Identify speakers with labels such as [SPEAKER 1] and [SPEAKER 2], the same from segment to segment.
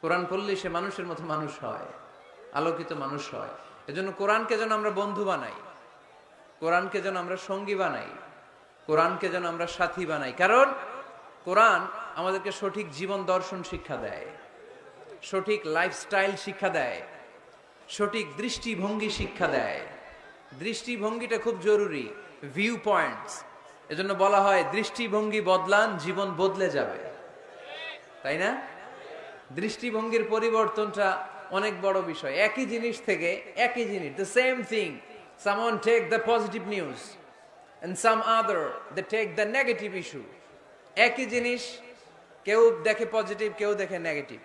[SPEAKER 1] কোরআন পড়লে সে মানুষের মতো মানুষ হয়, আলোকিত মানুষ হয়। এজন্য কোরআনকে যেন আমরা বন্ধু বানাই, কোরআনকে যেন আমরা সঙ্গী বানাই, কোরআনকে যেন আমরা সাথী বানাই। কারণ কোরআন আমাদেরকে সঠিক জীবন দর্শন শিক্ষা দেয়, সঠিক লাইফস্টাইল শিক্ষা দেয়, সঠিক দৃষ্টিভঙ্গি শিক্ষা দেয়। দৃষ্টিভঙ্গিটা খুব জরুরি, ভিউ পয়েন্টস। এজন্য বলা হয় দৃষ্টিভঙ্গি বদলান, জীবন বদলে যাবে, তাই না? দৃষ্টিভঙ্গির পরিবর্তনটা অনেক বড় বিষয়। একই জিনিস থেকে, একই জিনিস, the same thing, someone take the positive news and some other they take the negative issue. একই জিনিস কেউ দেখে পজিটিভ, কেউ দেখে নেগেটিভ।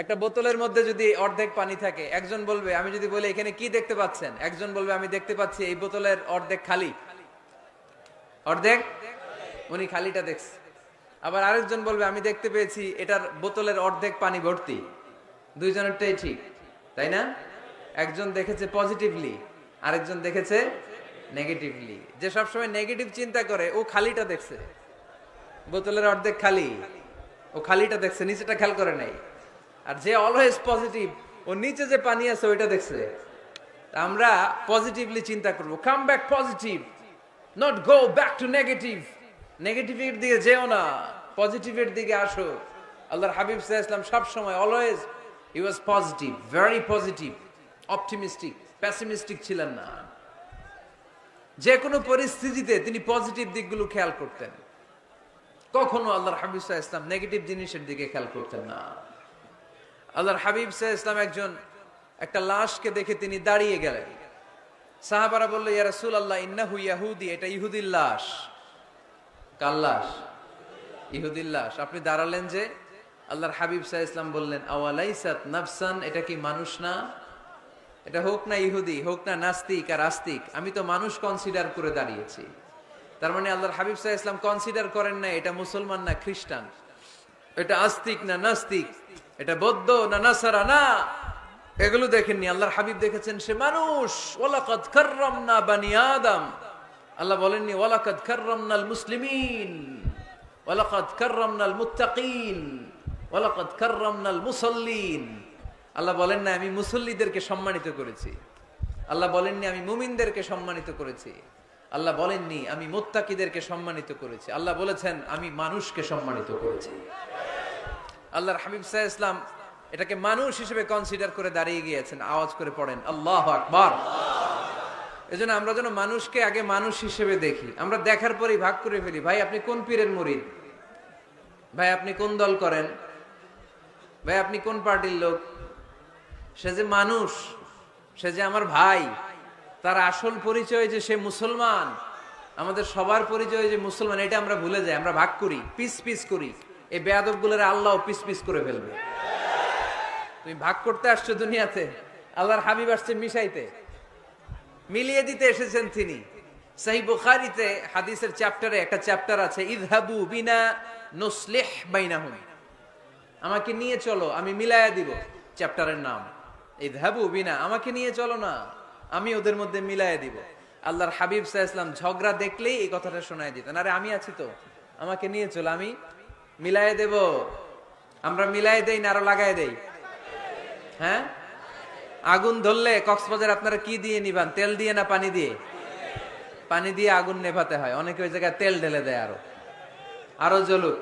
[SPEAKER 1] একটা বোতলের মধ্যে যদি অর্ধেক পানি থাকে, একজন বলবে, আমি যদি বলি এখানে কি দেখতে পাচ্ছেন, একজন বলবে আমি দেখতে পাচ্ছি এই বোতলের অর্ধেক খালি, অর্ধেক, উনি খালিটা দেখছে। আবার আরেকজন বলবে আমি দেখতে পেয়েছি এটার বোতলের অর্ধেক পানি ভর্তি। দুইজনেরটাই ঠিক, তাই না? একজন দেখেছে পজিটিভলি, আরেকজন দেখেছে নেগেটিভলি। যে সবসময় নেগেটিভ চিন্তা করে ও খালিটা দেখছে, বোতলের অর্ধেক খালি, ও খালিটা দেখছে, নিচেটা খেয়াল করে নাই। আর যে অলওয়েজ পজিটিভ, ও নিচে যে পানি আছে ওইটা দেখছে। আমরা পজিটিভলি চিন্তা করবো, come back positive, not go back to negative. নেগেটিভের দিকে যেও না, পজিটিভের দিকে আসো। আল্লাহর হাবিব সাল্লাল্লাহু আলাইহি ওয়াসাল্লাম সব সময় অলওয়েজ হি ওয়াজ positive, very positive, optimistic, pessimistic ছিলেন না। যে কোনো পরিস্থিতিতে তিনি পজিটিভ দিকগুলো খেয়াল করতেন। কখনো আল্লাহর হাবিব সাল্লাল্লাহু আলাইহি ওয়াসাল্লাম নেগেটিভ জিনিসের দিকে খেয়াল করতেন না। আল্লাহর হাবিব সাল্লাল্লাহু আলাইহি ওয়াসাল্লাম একজন একটা লাশকে দেখে তিনি দাঁড়িয়ে গেলেন। সাহাবারা বলল, ইয়া রাসূলুল্লাহ ইন্নাহু ইয়াহুদি, এটা ইহুদির লাশ। কার লাশ? ইহুদির লাশ। আপনি দাঁড়ালেন যে? আল্লাহর হাবিব সাল্লাল্লাহু আলাইহি ওয়াসাল্লাম বললেন, আওয়ালাইসাত নাফসান, এটা কি মানুষ না? এটা হোক না ইহুদি, হোক না নাস্তিক আর আস্তিক, আমি তো মানুষ কনসিডার করে দাঁড়িয়েছি। তার মানে আল্লাহর হাবিব সাল্লাল্লাহু আলাইহি ওয়াসাল্লাম কনসিডার করেন না এটা মুসলমান না খ্রিস্টান, এটা আস্তিক না নাস্তিক, এটা বৌদ্ধ না নাসারা, না, এগুলো দেখেননি। আল্লাহর হাবিব দেখেছেন সে মানুষ। ওয়ালাকাদ কাররামনা বানি আদম, আল্লাহ বলেননি ওয়ালাকাদ কাররামনাল মুসলিমিন, ওয়ালাকাদ কাররামনাল মুত্তাকিন, ওয়ালাকাদ কাররামনাল মুসাল্লিন। আল্লাহ বলেন না আমি মুসল্লিদেরকে সম্মানিত করেছি, আল্লাহ বলেননি আমি মুমিনদেরকে সম্মানিত করেছি, আল্লাহ বলেননি আমি মুত্তাকিদেরকে সম্মানিত করেছি, আল্লাহ বলেছেন আমি মানুষকে সম্মানিত করেছি। আল্লাহর হাবিব সাল্লাল্লাহু আলাইহি ওয়াসাল্লাম এটাকে মানুষ হিসেবে কনসিডার করে দাঁড়িয়ে গিয়েছেন। আওয়াজ করে পড়েন আল্লাহু আকবার। এজন্য আমরা যেন মানুষকে আগে মানুষ হিসেবে দেখি। আমরা দেখার পরেই ভাগ করে ফেলি, ভাই আপনি কোন পীরের মুরিদ, ভাই আপনি কোন দল করেন, ভাই আপনি কোন পার্টির লোক। সে যে মানুষ, সে যে আমার ভাই, তার আসল পরিচয় যে সে মুসলমান, আমাদের সবার পরিচয় যে মুসলমান, এটা আমরা ভুলে যাই। আমরা ভাগ করি, পিস পিস করি। এই বেয়াদবগুলোর আল্লাহ পিস পিস করে ফেলবে। তুমি ভাগ করতে আসছো দুনিয়াতে, আল্লাহর হাবিব আসছে মিশাইতে, মিলিয়ে দিতে এসেছেন তিনি। সহিহ বুখারীতে হাদিসের চ্যাপ্টারে একটা চ্যাপ্টার আছে, ইযহাবু বিনা নুসলিহ বাইনাহুম, আমাকে নিয়ে চলো আমি মিলায়া দিব। চ্যাপ্টারের নাম ইযহাবু বিনা, আমাকে নিয়ে চলো না আমি ওদের মধ্যে মিলায়া দিব। আল্লাহর হাবিব সাল্লাল্লাহু আলাইহি ওয়াসাল্লাম ঝগড়া দেখলেই এই কথাটা শোনায় দিতেন, আরে আমি আছি তো, আমাকে নিয়ে চলো, আমি মিলায়ে দেব। আমরা মিলায়ে দেই না আরো লাগায় দেই? হ্যাঁ, আগুন ধরলে কক্সবাজার আপনারা কি দিয়ে নিবান, তেল দিয়ে না পানি দিয়ে? পানি দিয়ে আগুন নেভাতে হয়। অনেকে ওই জায়গায় তেল ঢেলে দেয়, আরো জ্বলুক,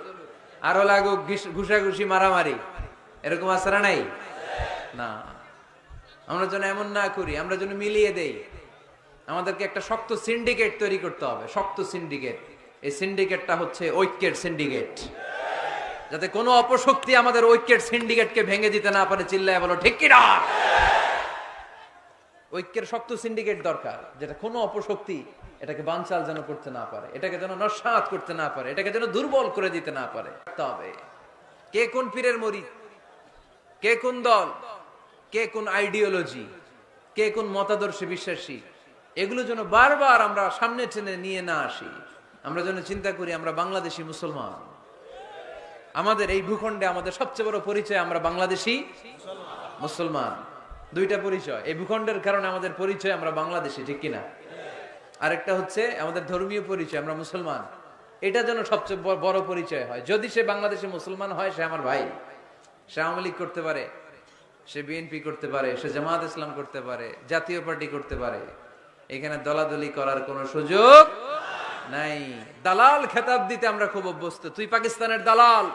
[SPEAKER 1] আরো লাগুক, ঘুষাঘুষি মারামারি, এরকম আসারা নাই না। আমরা যেন এমন না করি, আমরা যেন মিলিয়ে দেই। আমাদেরকে একটা শক্ত সিন্ডিকেট তৈরি করতে হবে, শক্ত সিন্ডিকেট। এই সিন্ডিকেটটা হচ্ছে ঐক্যের সিন্ডিকেট, যাতে কোনো অপশক্তি আমাদের ঐক্যের সিন্ডিকেটকে ভেঙে দিতে না পারে। চিল্লায় বলো ঠিক কি না? ঐক্যের শক্ত সিন্ডিকেট দরকার, যেটা কোনো অপশক্তি এটাকে বানচাল যেন করতে না পারে, এটাকে যেন নস্যাৎ করতে না পারে, এটাকে যেন দুর্বল করে দিতে না পারে। তবে কে কোন পীরের মুরিদ, কে কোন দল, কে কোন আইডিওলজি, কে কোন মতাদর্শে বিশ্বাসী, এগুলো যেন বারবার আমরা সামনে টেনে নিয়ে না আসি। আমরা যেন চিন্তা করি আমরা বাংলাদেশি মুসলমান। আমাদের এই ভূখণ্ডে আমাদের সবচেয়ে বড় পরিচয় আমরা বাংলাদেশি মুসলমান। দুইটা পরিচয় এই ভূখণ্ডের কারণে আমাদের পরিচয়, আমরা বাংলাদেশি, ঠিক কিনা? আরেকটা হচ্ছে আমাদের ধর্মীয় পরিচয়, আমরা মুসলমান। এটা যেন সবচেয়ে বড় পরিচয় হয়। যদি সে বাংলাদেশে মুসলমান হয়, সে আমার ভাই, সে আওয়ামী লীগ করতে পারে, সে বিএনপি করতে পারে, সে জামাত ইসলাম করতে পারে, জাতীয় পার্টি করতে পারে। এখানে দলাদলি করার কোনো সুযোগ নাই। দালাল খেতাব দিতে আমরা খুব অভ্যস্ত। তুই পাকিস্তানের দালাল,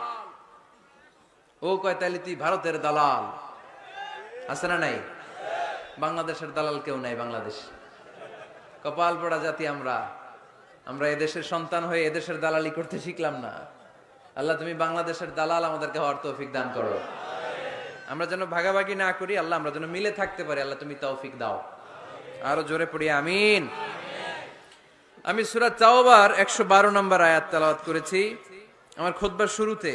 [SPEAKER 1] ও কয় তাইলে তুই ভারতের দালাল। আছে না নাই? বাংলাদেশের দালাল কেউ নাই। বাংলাদেশ কপাল পোড়া জাতি আমরা। আমরা এদেশের সন্তান হয়ে এদেশের দালালি করতে শিখলাম না। আল্লাহ তুমি বাংলাদেশের দালাল আমাদেরকে হওয়ার তৌফিক দান করো। আমরা যেন ভাগাভাগি না করি আল্লাহ, আমরা যেন মিলে থাকতে পারি আল্লাহ, তুমি তৌফিক দাও। আরো জোরে পড়ি আমিন। আমি সূরা তাওবার 112 নম্বর আয়াত তেলাওয়াত করেছি আমার খুতবার শুরুতে।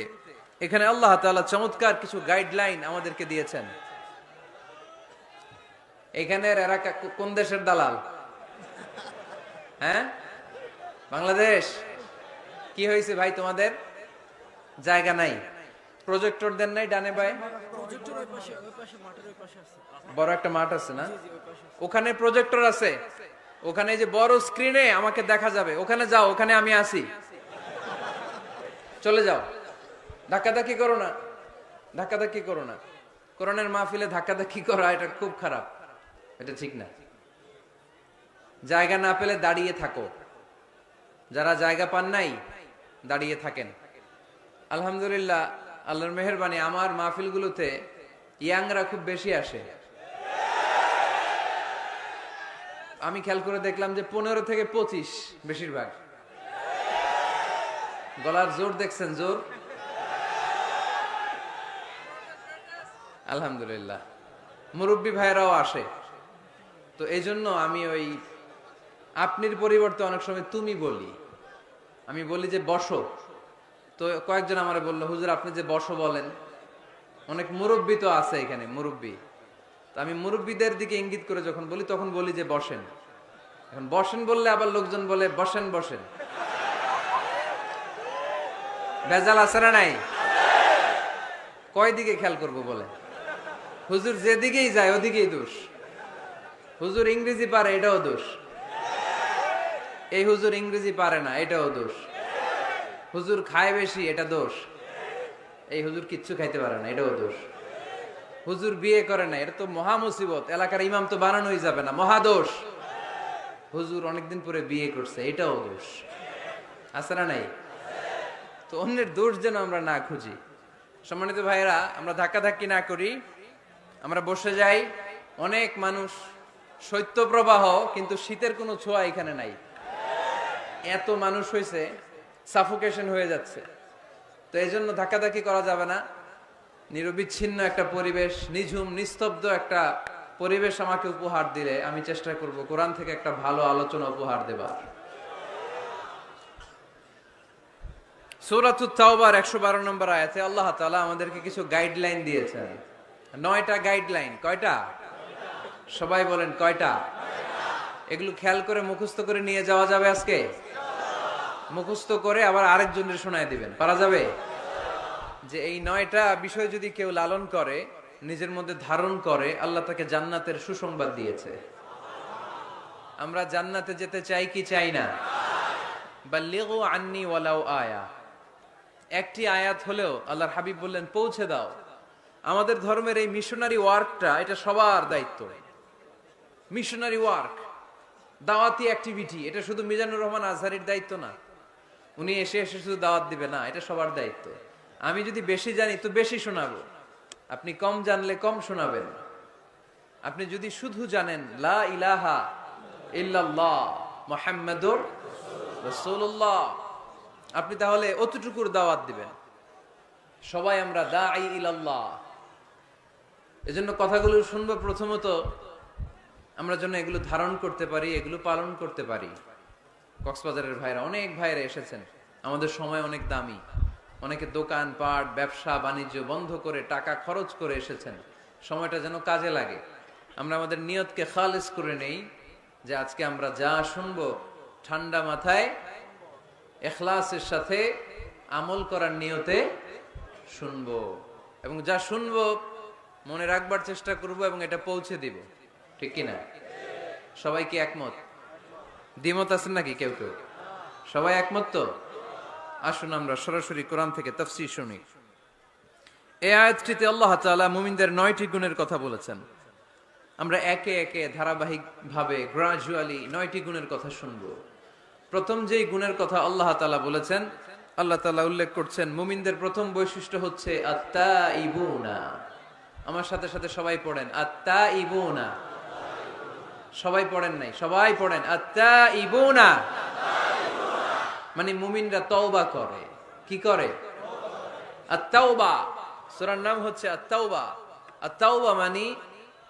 [SPEAKER 1] এখানে আল্লাহ তাআলা চমৎকার কিছু গাইডলাইন আমাদেরকে দিয়েছেন। এখানের এরা কোন দেশের দালাল? হ্যাঁ, বাংলাদেশ। কি হয়েছে ভাই, তোমাদের জায়গা নাই? প্রজেক্টর দেন নাই ডানে বাই? বড় একটা মাঠ আছে না, ওখানে প্রজেক্টর আছে। ওখানে যে বড় স্ক্রিনে আমাকে দেখা যাবে, ওখানে যাও, ওখানে আমি আছি। চলে যাও, ধাক্কাধাক্কি করো না, ধাক্কাধাক্কি করো না। কোরআনের মাহফিলে ধাক্কাধাক্কি করা এটা খুব খারাপ, এটা ঠিক না। জায়গা না পেলে দাঁড়িয়ে থাকো। যারা জায়গা পান নাই দাঁড়িয়ে থাকেন। আলহামদুলিল্লাহ, আল্লাহর মেহেরবানি, আমার মাহফিলগুলোতে ইয়াংরা খুব বেশি আসে। আমি খেয়াল করে দেখলাম যে 15 থেকে 25 বেশিরভাগ। গলার জোর দেখছেন? জোর। আলহামদুলিল্লাহ, মুরব্বী ভাইরাও আসে। তো এই জন্য আমি ওই আপনির পরিবর্তে অনেক সময় তুমি বলি। আমি বলি যে বসো। তো কয়েকজন আমারে বললো, হুজুর আপনি যে বসো বলেন, অনেক মুরব্বী তো আছে এখানে, মুরব্বী। তো আমি মুরব্বীদের দিকে ইঙ্গিত করে যখন বলি তখন বলি যে বসেন। এখন বসেন বললে আবার লোকজন বলে বসেন বসেন। ভেজাল আছে না নাই? কয় দিকে খেয়াল করবো বলে? হুজুর যেদিকেই যায় ওদিকেই দোষ। হুজুর ইংরেজি পারে, এটাও দোষ। এই হুজুর ইংরেজি পারে না, এটাও দোষ। হুজুর খায় বেশি, এটা দোষ। এই হুজুর কিচ্ছু খাইতে পারে না, এটাও দোষ। হুজুর বিয়ে করে না, এটা তো মহা মুসিবত, এলাকার ইমাম তো বানানোই যাবে না, মহা দোষ। হুজুর অনেকদিন পরে বিয়ে করছে, এটাও দোষ। আছে না নাই? তো অন্যের দোষ যেন আমরা না খুঁজি। সম্মানিত ভাইয়েরা, আমরা ধাক্কাধাক্কি না করি, আমরা বসে যাই। অনেক মানুষ, শৈত্যপ্রবাহ, কিন্তু শীতের কোনো ছোঁয়া এখানে নাই। এত মানুষ হয়েছে, সাফোকেশন হয়ে যাচ্ছে। তো এই জন্য ধাক্কাধাক্কি করা যাবে না। নিরবিচ্ছিন্ন একটা পরিবেশ, নিঝুম নিস্তব্ধ একটা পরিবেশ আমাকে উপহার দিলে আমি চেষ্টা করব কোরআন থেকে একটা ভালো আলোচনা উপহার দেবার। সূরাতুত তাওবার 112 নম্বর আয়াতে আল্লাহ তাআলা আমাদেরকে কিছু গাইডলাইন দিয়েছেন। 9টা গাইডলাইন। কয়টা? সবাই বলেন কয়টা? এগুলো খেয়াল করে মুখস্থ করে নিয়ে যাওয়া যাবে আজকে? মুখস্থ করে আবার আরেকজনের শোনায় দিবেন, পারা যাবে? যে এই 9টা বিষয় যদি কেউ লালন করে, নিজের মধ্যে ধারণ করে, আল্লাহ তাকে জান্নাতের সুসংবাদ দিয়েছে। আমরা জান্নাতে যেতে চাই কি চাই না? বাল্লিগু আন্নি ওয়ালাউ আয়া। একটি আয়াত হলেও আল্লাহর হাবিব বললেন পৌঁছে দাও। আমাদের ধর্মের এই মিশনারি ওয়ার্কটা, এটা সবার দায়িত্ব। মিশনারি ওয়ার্ক, দাওয়াতি অ্যাক্টিভিটি, এটা শুধু মিজানুর রহমান আজহারির দায়িত্ব না। উনি এসে এসে শুধু দাওয়াত দিবে না, এটা সবার দায়িত্ব। আমি যদি বেশি জানি তো বেশি শোনাবো, আপনি কম জানলে কম শোনাবেন। আপনি যদি শুধু জানেন লা ইলাহা ইল্লাল্লাহ মুহাম্মাদুর রাসূলুল্লাহ, আপনি তাহলে অতটুকুর দাওয়াত দিবেন। সবাই আমরা দাঈ ইলাল্লাহ। এজন্য কথাগুলো শুনবো, প্রথমত আমরা যেন এগুলো ধারণ করতে পারি, এগুলো পালন করতে পারি। কক্সবাজারের ভাইরা, অনেক ভাইরা এসেছেন। আমাদের সময় অনেক দামি। অনেকে দোকান পাট, ব্যবসা বাণিজ্য বন্ধ করে টাকা খরচ করে এসেছেন। সময়টা যেন কাজে লাগে। আমরা আমাদের নিয়তকে খালিস করে নেই, যে আজকে আমরা যা শুনবো ঠান্ডা মাথায় ইখলাসের সাথে আমল করার নিয়তে শুনবো, এবং যা শুনবো মনে রাখবার চেষ্টা করব এবং এটা পৌঁছে দিব। ঠিক কিনা? সবাই কি একমত? দ্বিমত আছেন নাকি কেউ কেউ? সবাই একমত তো? আসুন আমরা সরাসরি কোরআন থেকে তাফসীর শুনি। এই আয়াতটিতে আল্লাহ তাআলা মুমিনদের 9টি গুণের কথা বলেছেন। আমরা একে একে ধারাবাহিকভাবে গ্রাজুয়ালি 9টি গুণের কথা শুনব। প্রথম যেই গুণের কথা আল্লাহ তাআলা বলেছেন, আল্লাহ তাআলা উল্লেখ করছেন মুমিনদের প্রথম বৈশিষ্ট্য হচ্ছে আত্তাইবুনা। আমার সাথে সাথে সবাই পড়েন আত্তাইবুনা। সবাই পড়েন নাই, সবাই পড়েন আত্তাইবুনা। মানে মুমিনরা তওবা করে। কি করে? আত-তাওবা। সূরার নাম হচ্ছে আত-তাওবা। আত-তাওবা মানে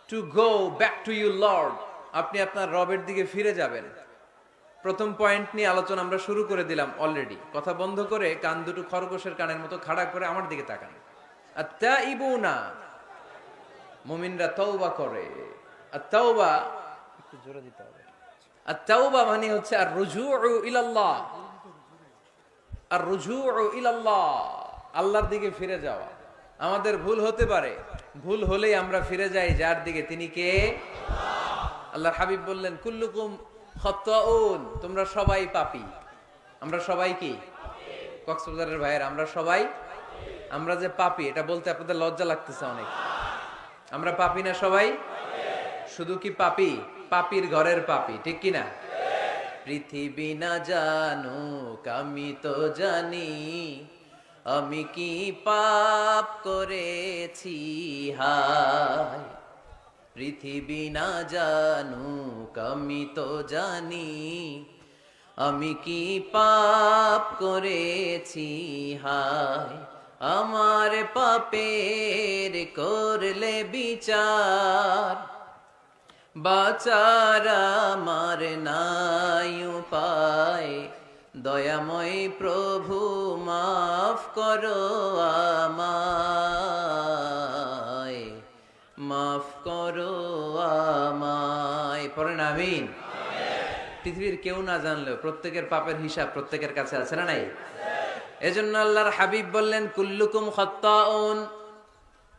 [SPEAKER 1] to go back to your Lord. আপনি আপনার রবের দিকে ফিরে যাবেন। প্রথম পয়েন্ট নিয়ে আলোচনা আমরা শুরু করে দিলাম অলরেডি। কথা বন্ধ করে কান দুটো খরগোশের কানের মতো খাড়া করে আমার দিকে তাকান। আত-তাইবুনা, মুমিনরা তওবা করে। আত-তাওবা একটু জোরে দিতে হবে। আত-তাওবা মানে হচ্ছে আর রুজুউ ইলাল্লাহ। আর রুজুউ ইলাল্লাহ, আল্লাহর দিকে ফিরে যাওয়া। আমাদের ভুল হতে পারে, ভুল হলেই আমরা ফিরে যাই যার দিকে, তিনি কে? আল্লাহর হাবিব বললেন কুল্লুকুম খাত্তাউন, তোমরা সবাই পাপী। আমরা সবাই কি? কক্সবাজারের ভাইয়ের আমরা সবাই, আমরা যে পাপী এটা বলতে আপনাদের লজ্জা লাগতেছে অনেক। আমরা পাপী না সবাই? শুধু কি পাপী? পাপীর ঘরের পাপী, ঠিক কি না? পৃথিবী না জানুক আমি তো জানি, আমি কি পাপ করেছি হায়। পৃথিবী না জানুক আমি তো জানি, আমি কি পাপ করেছি হায়। আমার পাপের করলে বিচার, বাঁচার আমার নাই উপায়। দয়াময় প্রভু মাফ করো আমায়, মাফ করো আমায়। পড়েন আমিন। পৃথিবীর কেউ না জানলেও প্রত্যেকের পাপের হিসাব প্রত্যেকের কাছে আছে না নাই? এজন্য আল্লাহর হাবিব বললেন কুল্লুকুম খাত্তাউন,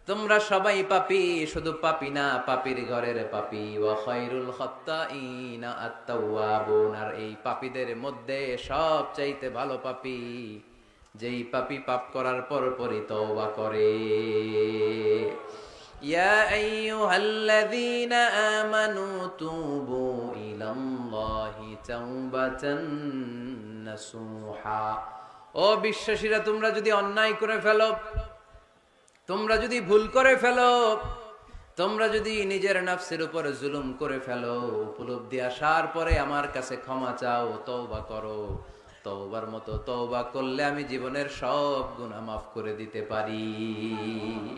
[SPEAKER 1] তোমরা সবাই পাপী, শুধু পাপী না, পাপীর ঘরের পাপী। ওয়া খায়রুল খাত্তাইনা আত-তাওয়াবুন, আর এই পাপীদের মধ্যে সবচাইতে ভালো পাপী যেই পাপী পাপ করার পরপরই তওবা করে। ইয়া আইয়ুহাল্লাযীনা আমানু তুবু ইলাল্লাহি তাওবাতান নাসুহা। ও বিশ্বাসীরা, তোমরা যদি অন্যায় করে ফেলো, তোমরা যদি ভুল করে ফেলো, তোমরা যদি নিজের নফসের উপর জুলুম করে ফেলো, উপলব্ধি আসার পরে আমার কাছে ক্ষমা চাও, তওবা করো। তওবার মতো তওবা করলে আমি জীবনের সব গুনাহ মাফ করে দিতে পারি।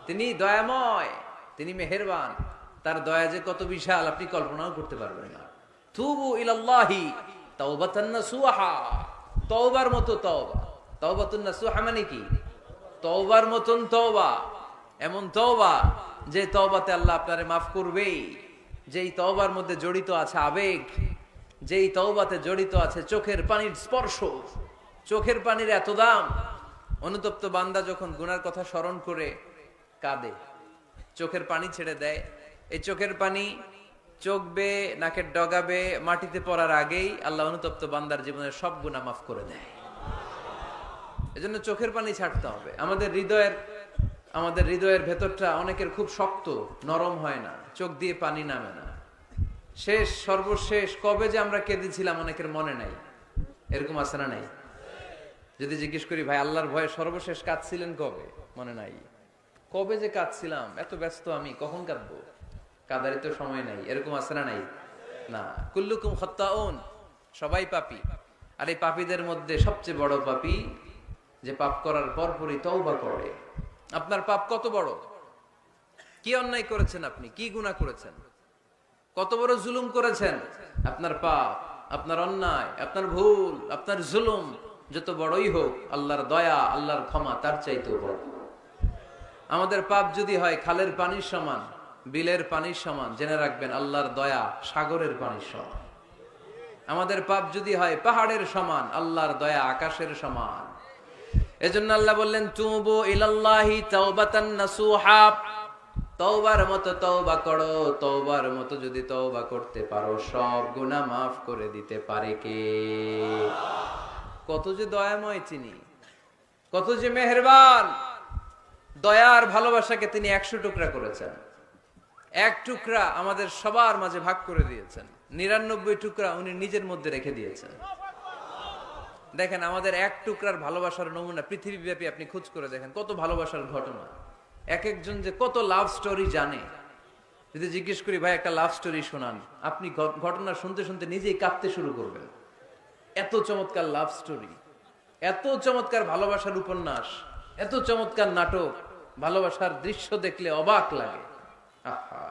[SPEAKER 1] তিনি দয়াময়, তিনি মেহেরবান, তার দয়া যে কত বিশাল আপনি কল্পনাও করতে পারবেন না। তুবু ইলাল্লাহি তাওবাতান নাসুহা, তওবার মতো তওবা। তাওবাতুন নাসুহা মানে কি? তওবার মতন তওবা, এমন তওবা যে তওবাতে আল্লাহ আপনারে মাফ করবেই, যেই তওবার মধ্যে জড়িত আছে আবেগ, যেই তওবাতে জড়িত আছে চোখের পানির স্পর্শ। চোখের পানির এত দাম, অনুতপ্ত বান্দা যখন গুনার কথা স্মরণ করে কাঁদে, চোখের পানি ছেড়ে দেয়। এই চোখের পানি চোখ বেয়ে নাকের ডগাবে মাটিতে পড়ার আগেই আল্লাহ অনুতপ্ত বান্দার জীবনের সব গুনাহ মাফ করে দেয়। এজন্য চোখের পানি ছাড়তে হবে। আমাদের হৃদয়ের ভেতরটা অনেকের খুব শক্ত, নরম হয় না, চোখ দিয়ে পানি নামে না। সর্বশেষ কবে যে আমরা কেঁদেছিলাম অনেকের মনে নাই। এরকম আছে না নাই? যদি জিজ্ঞেস করি ভাই আল্লাহর ভয়ে সর্বশেষ কাঁদছিলেন কবে, মনে নাই। কবে যে কাঁদছিলাম, এত ব্যস্ত আমি, কখন কাঁদবো, কাঁদারই তো সময় নাই। এরকম আছে না নাই? না। কুল্লুকুম খাত্তাউন, সবাই পাপী। আর এই পাপীদের মধ্যে সবচেয়ে বড় পাপী যে পাপ করার পরপরই তওবা করে। আপনার পাপ কত বড়? কি অন্যায় করেছেন আপনি? কি গুনাহ করেছেন? কত বড় জুলুম করেছেন? আপনার পাপ, আপনার অন্যায়, আপনার ভুল, আপনার জুলুম যত বড়ই হোক, আল্লাহর দয়া, আল্লাহর ক্ষমা তার চাইতেও বড়। আমাদের পাপ যদি হয় খালের পানির সমান, বিলের পানির সমান, জেনে রাখবেন আল্লাহর দয়া সাগরের পানির সমান। আমাদের পাপ যদি হয় পাহাড়ের সমান, আল্লাহর দয়া আকাশের সমান। এজন্য আল্লাহ বললেন তুবু ইলাল্লাহি তাওবাতান নাসুহা, তওবার মতো তওবা করো। তওবার মতো যদি তওবা করতে পারো, সব গুনাহ মাফ করে দিতে পারে কে? কত যে দয়াময় তিনি, কত যে মেহেরবান। দয়ার ভালোবাসাকে তিনি 100 টুকরা করেছেন। এক টুকরা আমাদের সবার মাঝে ভাগ করে দিয়েছেন, 99 টুকরা উনি নিজের মধ্যে রেখে দিয়েছেন। দেখেন আমাদের এক টুকরার ভালোবাসার নমুনা পৃথিবীব্যাপী আপনি খোঁজ করে দেখেন, কত ভালোবাসার ঘটনা। এক একজন যে কত লাভ স্টোরি জানে, যদি জিজ্ঞেস করি ভাই একটা লাভ স্টোরি শোনান, আপনি ঘটনা শুনতে শুনতে নিজেই কাঁপতে শুরু করবেন। এত চমৎকার লাভ স্টোরি, এত চমৎকার ভালোবাসার উপন্যাস, এত চমৎকার নাটক, ভালোবাসার দৃশ্য দেখলে অবাক লাগে। আহা,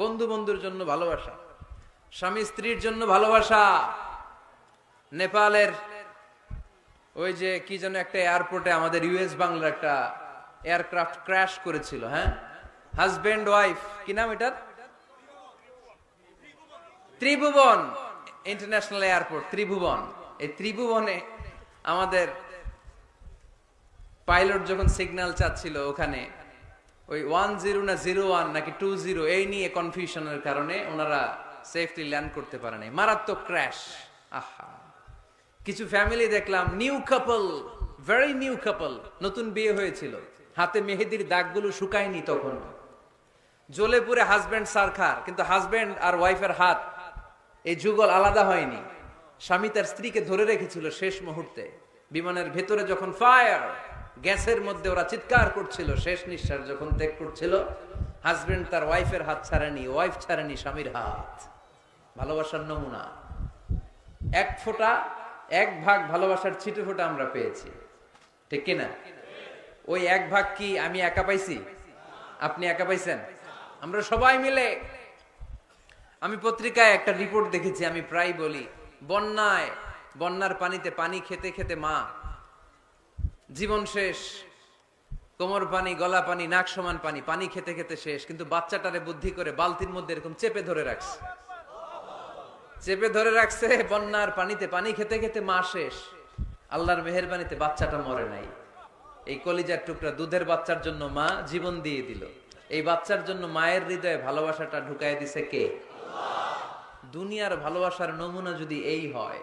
[SPEAKER 1] বন্ধু বন্ধুর জন্য ভালোবাসা, স্বামী স্ত্রীর জন্য ভালোবাসা। নেপালের ওই যে কি যেন একটা এয়ারপোর্টে আমাদের ইউএস বাংলার একটা এয়ারক্রাফট ক্র্যাশ করেছিল, হ্যাঁ, হাজবেন্ড ওয়াইফ, কি নাম এটার, ত্রিভুবন ইন্টারন্যাশনাল এয়ারপোর্ট, ত্রিভুবন। এই ত্রিভুবনে আমাদের পাইলট যখন সিগন্যাল চাচ্ছিল, ওখানে ওই 10 না 01 নাকি 20 এই নিয়ে কনফিউশনের কারণে ওনারা সেফলি ল্যান্ড করতে পারে নাই, মারাত্মক ক্র্যাশ। আহা, কিছু ফ্যামিলি দেখলাম, নিউ কাপল, ভেরি নিউ কাপল, নতুন বিয়ে হয়েছিল, হাতে মেহেদির দাগগুলো শুকায়নি তখন, জ্বলে পুরে হাজবেন্ড সারখার, কিন্তু হাজবেন্ড আর ওয়াইফের হাত এই যুগল আলাদা হয়নি। স্বামী তার স্ত্রীকে ধরে রেখেছিল শেষ মুহূর্তে, বিমানের ভেতরে যখন ফায়ার, গ্যাসের মধ্যে ওরা চিৎকার করছিল, শেষ নিঃশ্বাস যখন ত্যাগ করছিল, হাজবেন্ড তার ওয়াইফের হাত ছাড়েনি, ওয়াইফ ছাড়েনি স্বামীর হাত। ভালোবাসার নমুনা। এক ফোঁটা, এক ভাগ ভালোবাসার ছিটে ফোঁটা আমরা পেয়েছি, ঠিক কিনা? ওই এক ভাগ কি আমি একা পাইছি? আপনি একা পাইছেন? আমরা সবাই মিলে। আমি পত্রিকায় একটা রিপোর্ট দেখেছি, আমি প্রায় বলি, বন্যার পানিতে পানি খেতে খেতে মা জীবন শেষ, কোমর পানি, গলা পানি, নাক সমান পানি, পানি খেতে খেতে শেষ, কিন্তু বাচ্চাটারে বুদ্ধি করে বালতির মধ্যে এরকম চেপে ধরে রাখছে, বন্যার পানিতে পানি খেতে খেতে মা শেষ। আল্লাহর মেহেরবানিতে বাচ্চাটা মরে নাই। এই কলিজার টুকরা দুধের বাচ্চার জন্য মা জীবন দিয়ে দিল। এই বাচ্চার জন্য মায়ের হৃদয়ে ভালোবাসাটা ঢুকায় দিছে কে? দুনিয়ার ভালোবাসার নমুনা যদি এই হয়,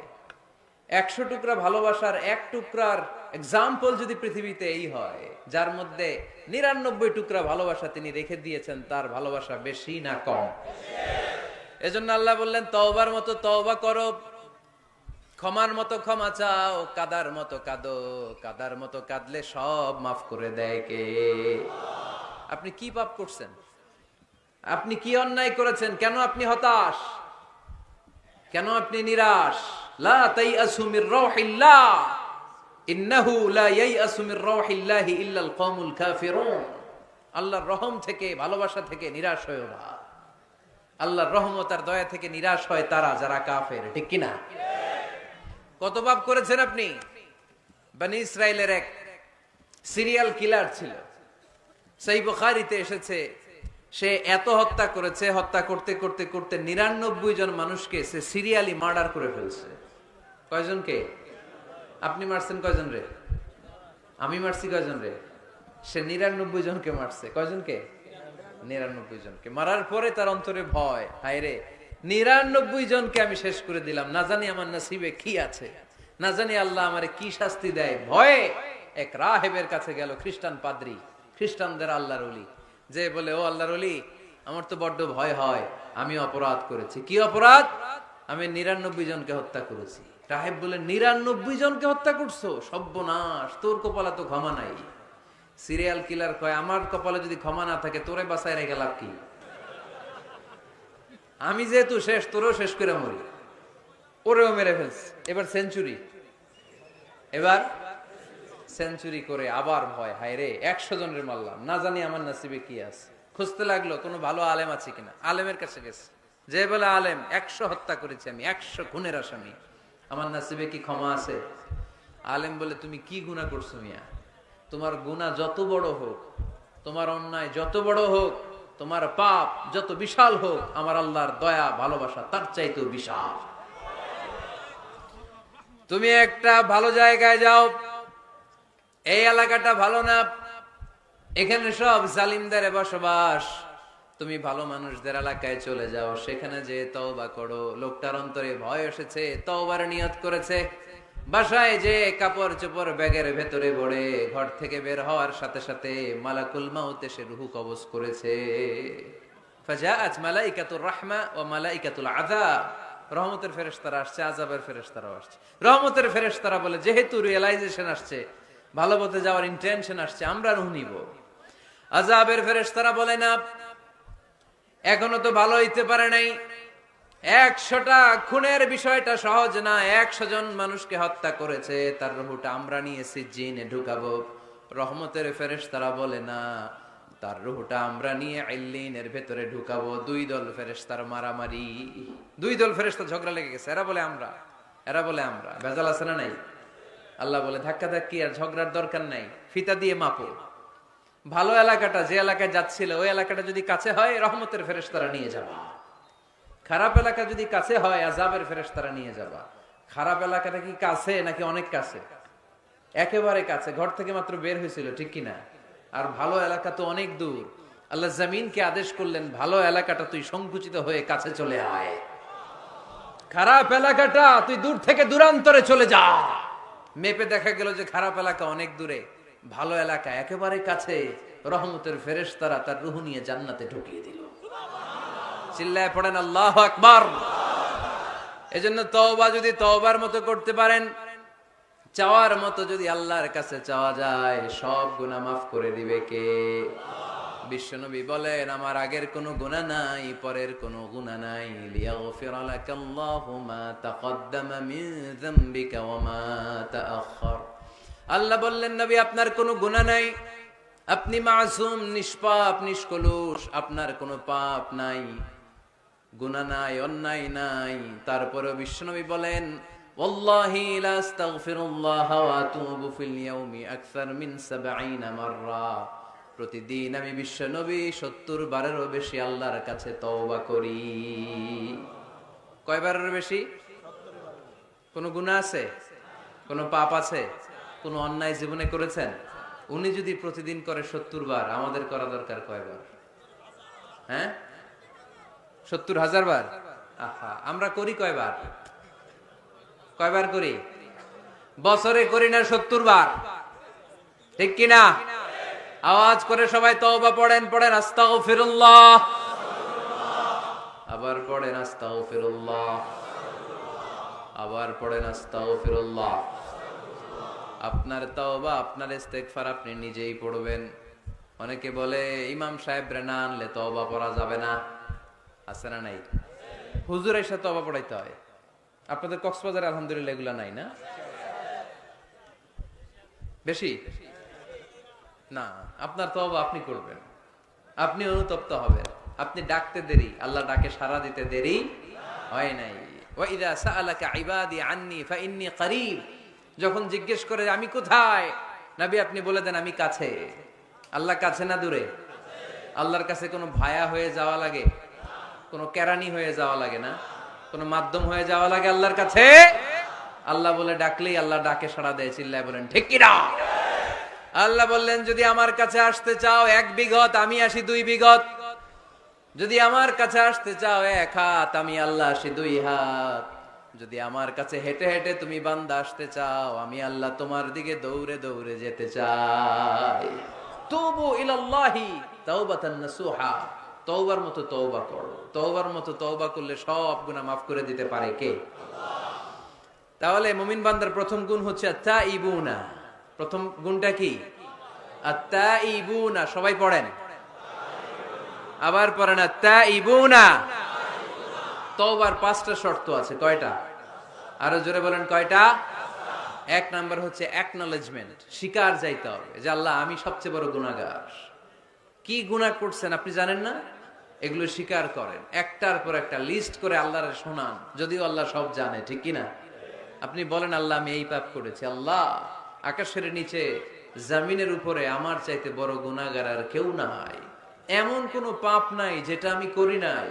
[SPEAKER 1] 100 টুকরা ভালোবাসার এক টুকরার এক্সাম্পল যদি পৃথিবীতে এই হয়, যার মধ্যে 99 টুকরা ভালোবাসা তিনি রেখে দিয়েছেন, তার ভালোবাসা বেশি না কম? এজন্য আল্লাহ বললেন, তওবার মতো তওবা করো, ক্ষমার মতো ক্ষমা চাও, কাদার মতো কাঁদো, কাদার মতো কাঁদলে সব মাফ করে দেয় কে? আপনি কি পাপ করছেন? আপনি কি অন্যায় করেছেন? কেন আপনি হতাশ? কেন আপনি নিরাশ? লা তাইয়াসু মির রাউহিল্লাহ, ইন্নাহু লা ইয়াইয়াসু মির রাউহিল্লাহি ইল্লাল কওমুল কাফিরুন। আল্লাহর রহম থেকে, ভালোবাসা থেকে নিরাশ হয়ো না। আল্লাহর রহমত আর দয়া থেকে নিরাশ হয় তারা যারা কাফের, ঠিক কিনা? কত পাপ করেছেন আপনি? বনি ইসরাইলের এক সিরিয়াল কিলার ছিল, সহিহ বুখারীতে এসেছে, সে এত হত্যা করেছে, হত্যা করতে করতে করতে 99 জন মানুষকে সে সিরিয়ালি মার্ডার করে ফেলছে। কয়জনকে? আপনি মারছেন কয়জন রে? আমি মারছি কয়জন রে? সে 99 জনকে মারছে। কয়জনকে? 99 জনকে। মারার পরে তার অন্তরে ভয়, হায় রে, 99 জনকে আমি শেষ করে দিলাম, না জানি আমার নসিবে কি আছে, না জানি আল্লাহ আমারে কি শাস্তি দেয়। ভয়ে এক রাহেবের কাছে গেল, খ্রিস্টান পাদ্রী, খ্রিস্টানদের আল্লাহর ওলি, যে বলে, ও আল্লাহর ওলি, আমার তো বড্ড ভয় হয়, আমি অপরাধ করেছি। কি অপরাধ? আমি 99 জনকে হত্যা করেছি। রাহেব বলে, 99 জনকে হত্যা করছো? সর্বনাশ, তোর কপালে তো ক্ষমা নাই। সিরিয়াল কিলার কয়, আমার কপালে যদি ক্ষমা না থাকে, তোরে বাঁচায় রেখে লাভ কি? আমি যেহেতু শেষ, তোরেও শেষ করে মরি। ওরেও মেরে ফেলছে। এবার সেঞ্চুরি করে আবার ভয়, হায় রে, 100 জনের মারলাম, না জানি আমার নসিবে কি আছে। খুঁজতে লাগলো কোনো ভালো আলেম আছে কিনা। আলেমের কাছে গেছে, যে বলে, আলেম, 100 হত্যা করেছি আমি, 100 খুনের আসামি, আমার নসিবে কি ক্ষমা আছে? আলেম বলে, তুমি কি গুনাহ করছো মিয়া? তোমার গুনাহ যত বড় হোক, তোমার অন্যায় যত বড় হোক, তোমার পাপ যত বিশাল হোক, আমার আল্লাহর দয়া ভালোবাসা তার চাইতেও বিশাল। তুমি একটা ভালো জায়গায় যাও, এই এলাকাটা ভালো না, এখানে সব জালিমদের বসবাস, তুমি ভালো মানুষদের এলাকায় চলে যাও, সেখানে যে তওবা করো। লোকটার অন্তরে ভয় এসেছে, তওবার নিয়ত করেছে, বাসায় যে কাপড় চোপড় ব্যাগের ভেতরে ভরে ঘর থেকে বের হওয়ার সাথে সাথে মালাকুল মাউত এসে রূহ কবজ করেছে। ফাজাআত মালাইকাতুর রাহমা ওয়া মালাইকাতুল আযাব, রহমতের ফেরেশতারা আসছে, আযাবের ফেরেশতারাও আসছে। রহমতের ফেরেশতারা বলে যেহেতু রিয়েলাইজেশন আসছে, ভালো পথে যাওয়ার ইন্টেনশন আসছে, আমরা রূহ নিব। আযাবের ফেরেশতারা বলে না, এখনো তো ভালো হইতে পারে নাই, 100টা খুনের বিষয়টা সহজ না, 100 জন মানুষকে হত্যা করেছে, তার রূহটা আমরা নিয়ে সিজ্জিনে ঢুকাবো। রহমতের ফেরেশতারা বলে না, তার রূহটা আমরা নিয়ে ইল্লিনের ভেতরে ঢুকাবো। দুই দল ফেরেশতার মারামারি, দুই দল ফেরেশতা ঝগড়া লেগে গেছে, এরা বলে আমরা, এরা বলে আমরা। ভেজাল আছে না নাই? আল্লাহ বলে ধাক্কা ধাক্কি আর ঝগড়ার দরকার নাই, ফিতা দিয়ে মাপো। ভালো এলাকাটা যে এলাকায় যাচ্ছিল ওই এলাকাটা যদি কাছে হয় রহমতের ফেরেশতারা নিয়ে যাবা, খারাপ এলাকা যদি কাছে হয় আযাবের ফেরেশতারা নিয়ে যাবা। খারাপ এলাকাটা কি কাছে নাকি অনেক কাছে? একেবারে কাছে, ঘর থেকে মাত্র বের হয়েছিল, ঠিক কিনা? আর ভালো এলাকা তো অনেক দূর। আল্লাহ জমিনকে আদেশ করলেন, ভালো এলাকাটা তুই সংকুচিত হয়ে কাছে চলে আয়, খারাপ এলাকাটা তুই দূর থেকে দূরান্তরে চলে যা। মেপে দেখা গেল যে খারাপ এলাকা অনেক দূরে, ভালো এলাকা একেবারে কাছে। রহমতের ফেরেশতারা তার রূহ নিয়ে জান্নাতে ঢুকিয়ে দিল। চিল্লায় পড়েন আল্লাহু আকবার। এজন্য তওবা যদি তওবার মতো করতে পারেন, চাওয়ার মতো যদি আল্লাহর কাছে চাওয়া যায়, সব গুনাহ মাফ করে দিবে কে? বিশ্বনবী বলেন, আমার আগের কোনো গুনাহ নাই, পরের কোনো গুনাহ নাই। লিয়াগফিরা লাকাল্লাহু মা তাকদ্দামা মিন যামবিকা ওয়া মা তাআখার। আল্লাহ বললেন, নবী আপনার কোনো গুনাহ নাই, আপনি মাসুম, নিষ্পাপ, নিষ্কলুষ, আপনার কোনো পাপ নাই, গুনাহ নাই, অন্যায় নাই। তারপরে বিশ্বনবী বলেন, ওয়াল্লাহি লা আস্তাগফিরুল্লাহ ওয়া আতুবু ফিল ইয়াউমি আকসার মিন 70 মাররা। প্রতিদিন আমি বিশ্বনবী 70 বারেরও বেশি আল্লাহর কাছে তওবা করি। কয়বারের বেশি? কোনো গুনাহ আছে? কোনো পাপ আছে? কোনো অন্যায় জীবনে করেছেন? উনি যদি প্রতিদিন করে 70 বার, আমাদের করা দরকার কয়বার? হ্যাঁ, 70,000 বার। আহা, আমরা করি কয়বার? কয়বার করি? বছরে করি না 70 বার, ঠিক কিনা? আওয়াজ করে সবাই তওবা পড়েন, পড়েন আস্তাগফিরুল্লাহ, আবার পড়েন আস্তাগফিরুল্লাহ, আবার পড়েন আস্তাগফিরুল্লাহ। আপনার তওবা, আপনার ইস্তেগফার আপনি নিজেই পড়বেন। অনেকে বলে ইমাম সাহেব রে না আনলে তওবা পড়া যাবে না, আছে না নাই? হুজুর এসে তওবা পড়াইতে হয়। আপনাদের কক্সবাজারে আলহামদুলিল্লাহ এগুলা নাই না? বেশি না, আপনার তওবা আপনি করবেন, আপনি অনুতপ্ত হবেন। আপনি ডাকতে দেরি, আল্লাহ ডাকে সাড়া দিতে দেরি হয় নাই। ওয়া ইযা সাআলাকা ইবাদি আন্নী ফাইন্নী করিব, যখন জিজ্ঞেস করে আমি কোথায়, নবী আপনি বলে দেন আমি কাছে। আল্লাহ কাছে না দূরে? আল্লাহর কাছে কোনো ভায়া হয়ে যাওয়া লাগে? কোনো কেরানি হয়ে যাওয়া লাগে না? কোনো মাধ্যম হয়ে যাওয়া লাগে আল্লাহর কাছে? আল্লাহ বলে ডাকলেই আল্লাহ ডাকে সাড়া দেয়। চিল্লায় বলেন ঠিক কিনা? আল্লাহ বললেন, যদি আমার কাছে আসতে চাও 1 বিঘত, আমি আসি 2 বিঘত। যদি আমার কাছে আসতে চাও 1 হাত, আমি আল্লাহ আসি 2 হাত। যদি আমার কাছে হেঁটে হেঁটে তুমি বান্দা আসতে চাও, আমি আল্লাহ তোমার দিকে দৌড়ে দৌড়ে যেতে চাই। তুবু ইলাল্লাহি তাওবাতান নাসুহা, তওবার মতো তওবা করো। তওবার মতো তওবা করলে সব গুনাহ মাফ করে দিতে পারে কে? তাহলে মুমিন বান্দার প্রথম গুণ হচ্ছে আত-তাইবুনা। প্রথম গুণটা কি? আত-তাইবুনা। সবাই পড়েন, আবার পড়েন আত-তাইবুনা। তওবার 5টা শর্ত আছে। কয়টা? আরো জোরে বলেন কয়টা? 1 নাম্বার হচ্ছে অ্যাকনলেজমেন্ট, স্বীকার যাইতে হবে যে আল্লাহ আমি সবচেয়ে বড় গুনাহগার। কি গুনাহ করছেন আপনি জানেন না, এগুলো স্বীকার করেন, একটার পর একটা লিস্ট করে আল্লাহরে শোনান, যদিও আল্লাহ সব জানে, ঠিক কিনা? আপনি বলেন আল্লাহ আমি এই পাপ করেছি, আল্লাহ আকাশের নিচে জমিনের উপরে আমার চাইতে বড় গুনাহগার আর কেউ নাই, এমন কোনো পাপ নাই যেটা আমি করি নাই।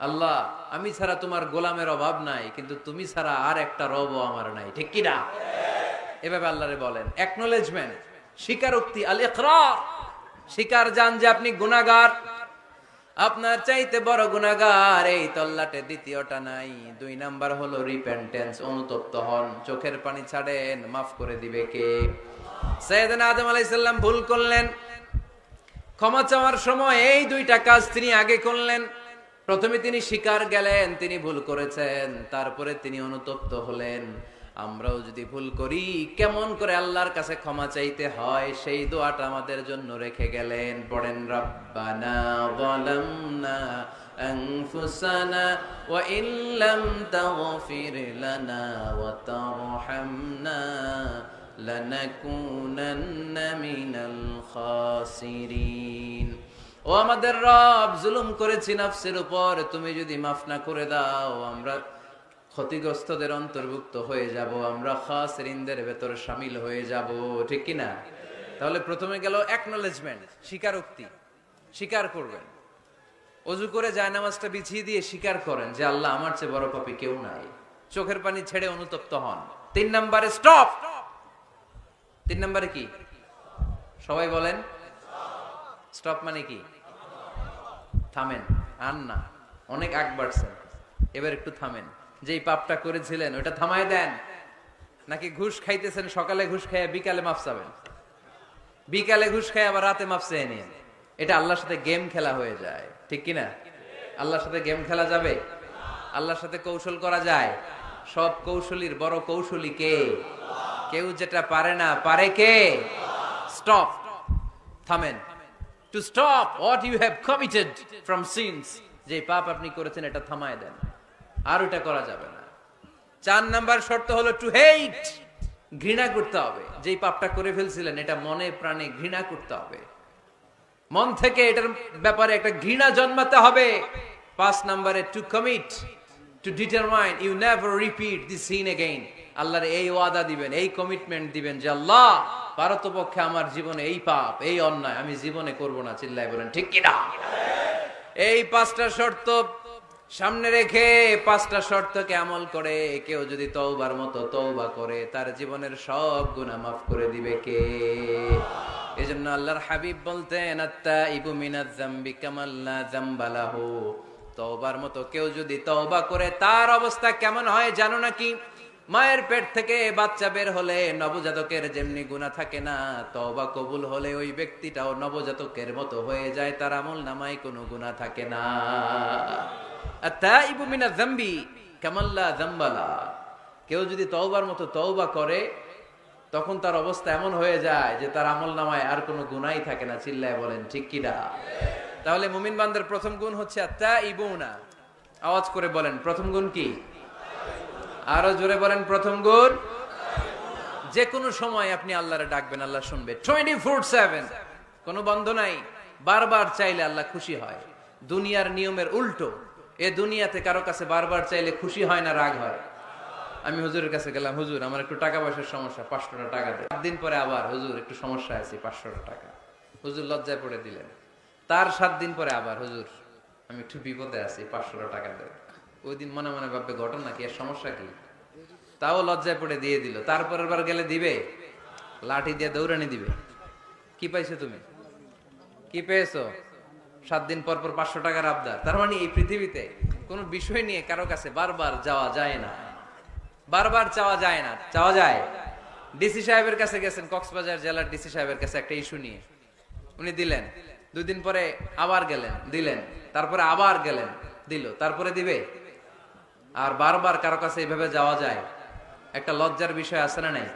[SPEAKER 1] আল্লাহ আমি ছাড়া তোমার গোলামের অভাব নাই, কিন্তু তুমি ছাড়া আর একটা রবও আমার নাই, ঠিক কিনা? এভাবে আল্লাহরে বলেন। অ্যাকনলেজমেন্ট, স্বীকারোক্তি, আল ইকরার, স্বীকার জান যে আপনি গুনাহগার। আপনার চাইতে বড় গুনাহগার এই তল্লাটে দ্বিতীয়টা নাই। 2 নাম্বার হলো রিপেন্টেন্স, অনুতপ্ত হন, চোখের পানি ছাড়েন, মাফ করে দিবে কে? সাইয়েদনা আদম আলাইহিস সালাম ভুল করলেন, ক্ষমা চাওয়ার সময় এই 2টা কাজ তিনি আগে করলেন। প্রথমে তিনি স্বীকার গেলেন তিনি ভুল করেছেন, তারপরে তিনি অনুতপ্ত হলেন। আমরাও যদি ভুল করি কেমন করে আল্লাহর কাছে ক্ষমা চাইতে হয় সেই দোয়াটা আমাদের জন্য রেখে গেলেন। পড়েন, রব্বানা যালামনা আনফুসানা ওয়া ইল্লাম তাগফির লানা ওয়া তারহামনা লানাকুনান্না মিনাল খাসিরিন। ও আমাদের রব, জুলুম করেছি নফসের উপর, তুমি যদি মাফ না করে দাও আমরা ক্ষতিগ্রস্তদের অন্তর্ভুক্ত হয়ে যাব, আমরা খাসিরিনদের ভেতরে শামিল হয়ে যাব। ঠিক কি না? তাহলে প্রথমে গেল অ্যাকনলেজমেন্ট, স্বীকারোক্তি, স্বীকার করবেন। ওযু করে জায়নামাজটা বিছিয়ে দিয়ে স্বীকার করেন যে আল্লাহ আমার চেয়ে বড় পাপী কেউ নাই। চোখের পানি ছেড়ে অনুতপ্ত হন। 3 নম্বরে স্টপ। 3 নম্বরে কি? সবাই বলেন স্টপ মানে কি? থামেন, আর না, অনেক আগ বাড়ছেন, এবার একটু থামেন। যেই পাপটা করেছিলেন ওটা থামায় দেন। নাকি ঘুষ খাইতেছেন, সকালে ঘুষ খাইয়া বিকালে মাফ চাবেন, বিকালে ঘুষ খাই আবার রাতে মাফ চেয়ে নিন। এটা আল্লাহর সাথে গেম খেলা হয়ে যায়। ঠিক কিনা? আল্লাহর সাথে গেম খেলা যাবে? আল্লাহর সাথে কৌশল করা যায়? সব কৌশলীর বড় কৌশলী কে? কেউ যেটা পারে না, পারে কে? স্টপ, থামেন। To stop what you have committed from sins, যে পাপ আপনি করেছেন এটা থামায় দেন, আর ওটা করা যাবে না। 4 নাম্বার শর্ত হলো টু হেট, ঘৃণা করতে হবে। যেই পাপটা করে ফেলছিলেন এটা মনে প্রাণে ঘৃণা করতে হবে, মন থেকে এটার ব্যাপারে একটা ঘৃণা জন্মাতে হবে। 5 নাম্বারে to commit, to determine you never repeat this sin again. আল্লাহর এই ওয়াদা দিবেন, এই কমিটমেন্ট দিবেন যে আল্লাহ পারতপক্ষে আমার জীবনে এই পাপ, এই অন্যায় আমি জীবনে করব না। চিল্লায় বলেন ঠিক কিনা? এই 5টা শর্ত সামনে রেখে 5টা শর্তকে আমল করে কেউ যদি তওবার মতো তওবা করে তার জীবনের সব গুনাহ মাফ করে দিবে কে? এজন্য আল্লাহর হাবিব বলতেন, আত্তাইবু মিনাজ যামবি কামান লা যামবা লাহু। তওবার মতো কেউ যদি তওবা করে তার অবস্থা কেমন হয় জানো নাকি? মায়ের পেট থেকে বাচ্চা বের হলে নবজাতকের যেমনি গুনাহ থাকে না, তওবা কবুল হলে ওই ব্যক্তিটাও নবজাতকের মতো হয়ে যায়, তার আমল নামায় কোনো গুনাহ থাকে না। আত্তাইবু মিনাজ যামবি কামান লা যামবা লাহু। কেউ যদি তওবার মতো তওবা করে তখন তার অবস্থা এমন হয়ে যায় যে তার আমল নামায় আর কোনো গুনাহই থাকে না। চিল্লায় বলেন ঠিক কিনা? তাহলে মুমিন বান্দার প্রথম গুণ হচ্ছে আত্তাইবুনা। আওয়াজ করে বলেন প্রথম গুণ কি? আরো জোরে বলেন প্রথম গুণ। যে কোনো সময় আপনি আল্লাহরে ডাকবেন, আল্লাহ শুনবে 24/7, কোনো বন্ধ নাই। বারবার চাইলে আল্লাহ খুশি হয়। দুনিয়ার নিয়মের উল্টো। এ দুনিয়াতে কারো কাছে বারবার চাইলে খুশি হয় না, রাগ হয়। আমি হুজুরের কাছে গেলাম, হুজুর আমার একটু টাকা পয়সার সমস্যা, 500 টাকা দেন। 7 দিন পরে আবার, হুজুর একটু সমস্যা আছে, 500 টাকা। হুজুর লজ্জায় পড়ে দিলেন। তার 7 দিন পরে আবার, হুজুর আমি একটু বিপদে আছি, 500 টাকা দেন। ওই দিন মনে মনে ভাববে ঘটনা কি, এর সমস্যা কি, তাও লজ্জায় পড়ে দিয়ে দিল। তারপরের বার গেলে দিবে, লাঠি দিয়ে দৌড়ানি দিবে। কি পাইছো তুমি? কি পেয়েছো? 7 দিন পর পর 500 টাকার আবদার। তার মানে এই পৃথিবীতে কোন বিষয় নিয়ে কারো কাছে বারবার যাওয়া যায় না, বারবার চাওয়া যায় না। চাওয়া যায়? ডিসি সাহেবের কাছে গেছেন, কক্সবাজার জেলার ডিসি সাহেবের কাছে একটা ইস্যু নিয়ে, উনি দিলেন। 2 দিন পরে আবার গেলেন, দিলেন। তারপরে আবার গেলেন, দিল। তারপরে দিবে? আর বারবার কারো কাছে এইভাবে যাওয়া যায়? একটা লজ্জার বিষয় আছে না নাই?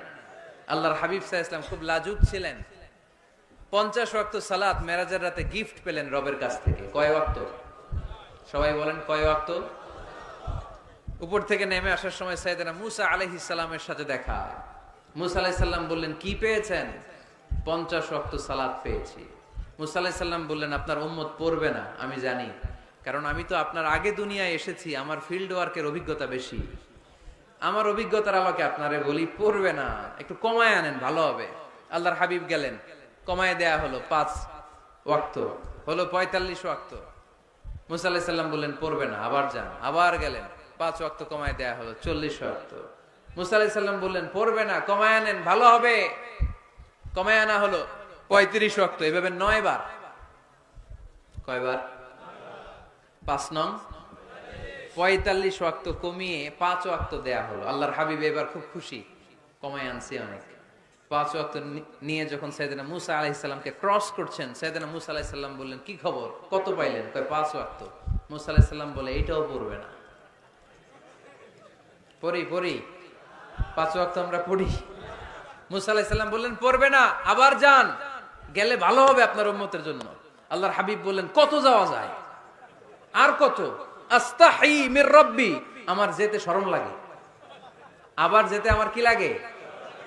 [SPEAKER 1] আল্লাহর হাবিব সাল্লাল্লাহু আলাইহি ওয়াসাল্লাম খুব লাজুক ছিলেন। 50 ওয়াক্ত সালাত মেরাজের রাতে গিফট পেলেন রবের কাছ থেকে। কয় ওয়াক্ত? সবাই বলেন কয় ওয়াক্ত? উপর থেকে নেমে আসার সময় সাইয়েদনা মুসা আলাইহিস সালামের সাথে দেখা। মুসা আলাইহিস সালাম বললেন কি পেয়েছেন? 50 ওয়াক্ত সালাত পেয়েছি। মুসা আলাইহিস সালাম বললেন আপনার উম্মত পড়বে না, আমি জানি, কারণ আমি তো আপনার আগে দুনিয়ায় এসেছি, আমার ফিল্ড ওয়ার্কের অভিজ্ঞতা বেশি। আমার অভিজ্ঞতার আমাকে আপনারে বলি পড়বে না, একটু কমায় আনেন ভালো হবে। আল্লাহর হাবিব গেলেন, কমায় দেয়া হলো 5 ওয়াক্ত, হলো 45 ওয়াক্ত। মুসা আলাইহিস সালাম বললেন পড়বে না, আবার যান। আবার গেলেন, 5 ওয়াক্ত কমায় দেয়া হলো 40 ওয়াক্ত। মুসা আলাইহিস সালাম বললেন পড়বে না, কমায় আনেন ভালো হবে। কমায় আনা হলো 35 ওয়াক্ত। এভাবে 9 বার। কয়বার? 5 নং 45 ওয়াক্ত কমিয়ে 5 ওয়াক্ত দেয়া হলো। আল্লাহর হাবিব এবার খুব খুশি, কমায় আনছি অনেক। 5 ওয়াক্ত নিয়ে যখন সাইয়েদনা মুসা আলাইহিস সালামকে ক্রস করছেন, সাইয়েদনা মুসা আলাইহিস সালাম বললেন, কি খবর, কত পাইলেন? কয় 5 ওয়াক্ত। মুসা আলাইহিস সালাম বলে, এটাও পড়বে না। পড়ি 5 ওয়াক্ত আমরা পড়ি। মুসা আলাইহিস সালাম বললেন, পড়বে না, আবার যান, গেলে ভালো হবে আপনার উম্মতের জন্য। আল্লাহর হাবিব বললেন, কত যাওয়া যায়? আর কত? আস্তাহি মির রাব্বি, আমার যেতে শরম লাগে। আবার যেতে আমার কি লাগে?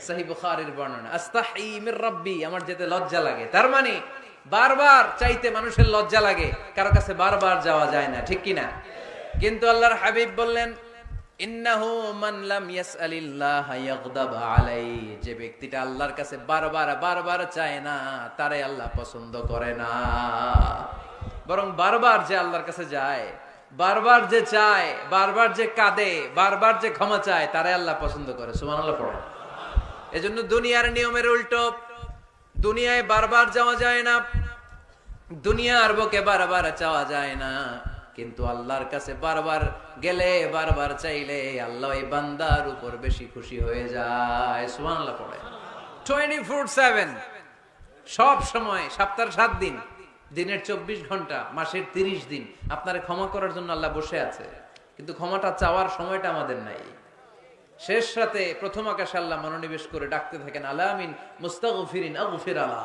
[SPEAKER 1] সহিহ বুখারীর বর্ণনা, আস্তাহি মির রাব্বি, আমার যেতে লজ্জা লাগে। তার মানে বারবার চাইতে মানুষের লজ্জা লাগে, কারো কাছে বারবার যাওয়া যায় না, ঠিক কি না? কিন্তু আল্লাহর হাবিব বললেন, ইন্নাহু মান লাম ইয়াসআলিল্লাহ ইয়াগদাব আলাইহি, যে ব্যক্তিটা আল্লাহর কাছে বারবার চায় না, তারে আল্লাহ পছন্দ করে না। বরং বারবার যে আল্লাহর কাছে যায়, বারবার যে চায়, বারবার যে কাঁদে, বারবার যে ক্ষমা চায়, তারে আল্লাহ পছন্দ করে। সুবহানাল্লাহ পড়ো। এজন্য দুনিয়ার নিয়মের উল্টো, দুনিয়ায় বারবার যাওয়া যায় না, দুনিয়ার বুকে বারবার চাওয়া যায় না, কিন্তু আল্লাহর কাছে বারবার গেলে, বারবার চাইলে আল্লাহ এই বান্দার উপর বেশি খুশি হয়ে যায়। সুবহানাল্লাহ পড়ে। 24/7, সব সময়, সপ্তাহের 7 দিন, দিনের 24 ঘন্টা, মাসের 30 দিন আপনারে ক্ষমা করার জন্য আল্লাহ বসে আছে। কিন্তু ক্ষমাটা চাওয়ার সময়টা আমাদের নাই। শেষ রাতে প্রথম আকাশে আল্লাহ মনোনিবেশ করে ডাকতে থাকেন, আলামিন মুস্তাগফিরিন আগফির আলা,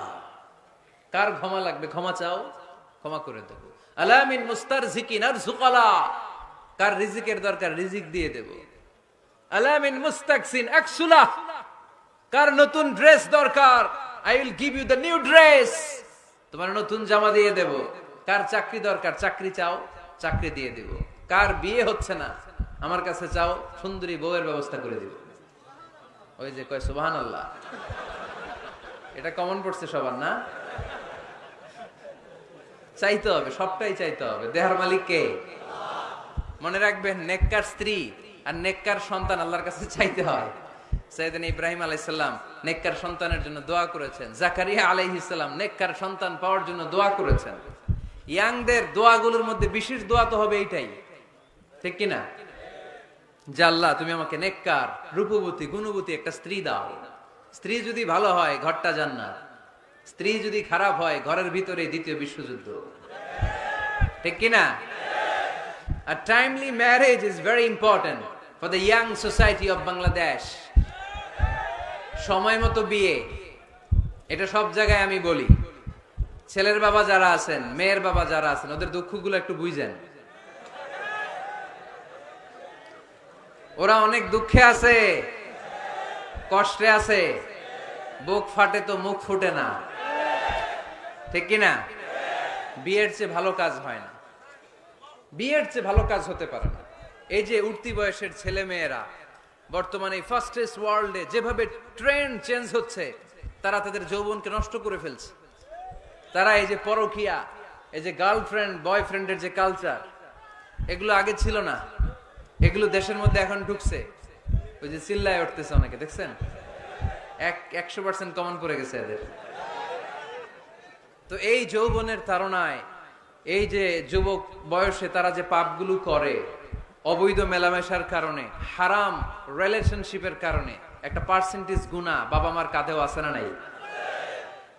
[SPEAKER 1] কার ক্ষমা লাগবে ক্ষমা চাও, ক্ষমা করে দেব। আলামিন মুস্তারজিকিন আরজুকালা, কার রিজিকের দরকার রিজিক দিয়ে দেব। আলামিন মুস্তাকসিন আকসুলা, কার নতুন ড্রেস দরকার, I will give you the new dress, তোমার নতুন জামা দিয়ে দেব। কার চাকরি দরকার, চাকরি চাও, চাকরি দিয়ে দেব। কার বিয়ে হচ্ছে না, আমার কাছে চাও, সুন্দরী বউয়ের ব্যবস্থা করে দিব। ওই যে কয় সুবহানাল্লাহ, এটা কমন পড়ছে সবার না? চাইতে হবে, সবটাই চাইতে হবে। দেহার মালিক কে? মনে রাখবেন, নেককার স্ত্রী আর নেককার সন্তান আল্লাহর কাছে চাইতে হয়। সাইয়েদনা ইব্রাহিম আলাইহিস সালাম নেককার সন্তানের জন্য দোয়া করেছেন, জাকারিয়া আলাইহিস সালাম নেককার সন্তান পাওয়ার জন্য দোয়া করেছেন। ইয়াংদের দোয়াগুলোর মধ্যে বিশেষ দোয়া তো হবে এইটাই, ঠিক কি না? যে আল্লাহ তুমি আমাকে নেককার, রূপবতী, গুণবতী একটা স্ত্রী দাও। স্ত্রী যদি ভালো হয় ঘরটা জান্নাত, স্ত্রী যদি খারাপ হয় ঘরের ভিতরে দ্বিতীয় বিশ্বযুদ্ধ, ঠিক কি না? A timely marriage is very important for the young society of Bangladesh. সময় মতো বিয়ে, এটা সব জায়গায় আমি বলি। ছেলের বাবা যারা আছেন, মেয়ের বাবা যারা আছেন, ওদের দুঃখগুলো একটু বুঝেন। ওরা অনেক দুঃখে আছে, কষ্টে আছে, বুক ফাটে তো মুখ ফুটে না, ঠিক কি না? বিয়ের চেয়ে ভালো কাজ হয় না, বিয়ের চেয়ে ভালো কাজ হতে পারে না। এই যে উঠতি বয়সের ছেলে মেয়েরা বর্তমানে ফাস্টেস্ট ওয়ার্ল্ডে যেভাবে ট্রেন্ড চেঞ্জ হচ্ছে, তারা তাদের যৌবনকে নষ্ট করে ফেলছে। তারা এই যে পরকীয়া, এই যে গার্লফ্রেন্ড বয়ফ্রেন্ডের যে কালচার, এগুলো আগে ছিল না, এগুলো দেশের মধ্যে এখন ঢুকছে। ওই যে চিল্লায় উঠতেছে অনেকে, দেখছেন? 100% কমন পড়ে গেছে এদের। তো এই যৌবনের তাড়নায়, এই যে যুবক বয়সে তারা যে পাপগুলো করে, অবৈধ মেলামেশার কারণে, হারাম রিলেশনশিপের কারণে একটা পার্সেন্টেজ গুনাহ বাবা মার কাঁধেও আছে না নাই?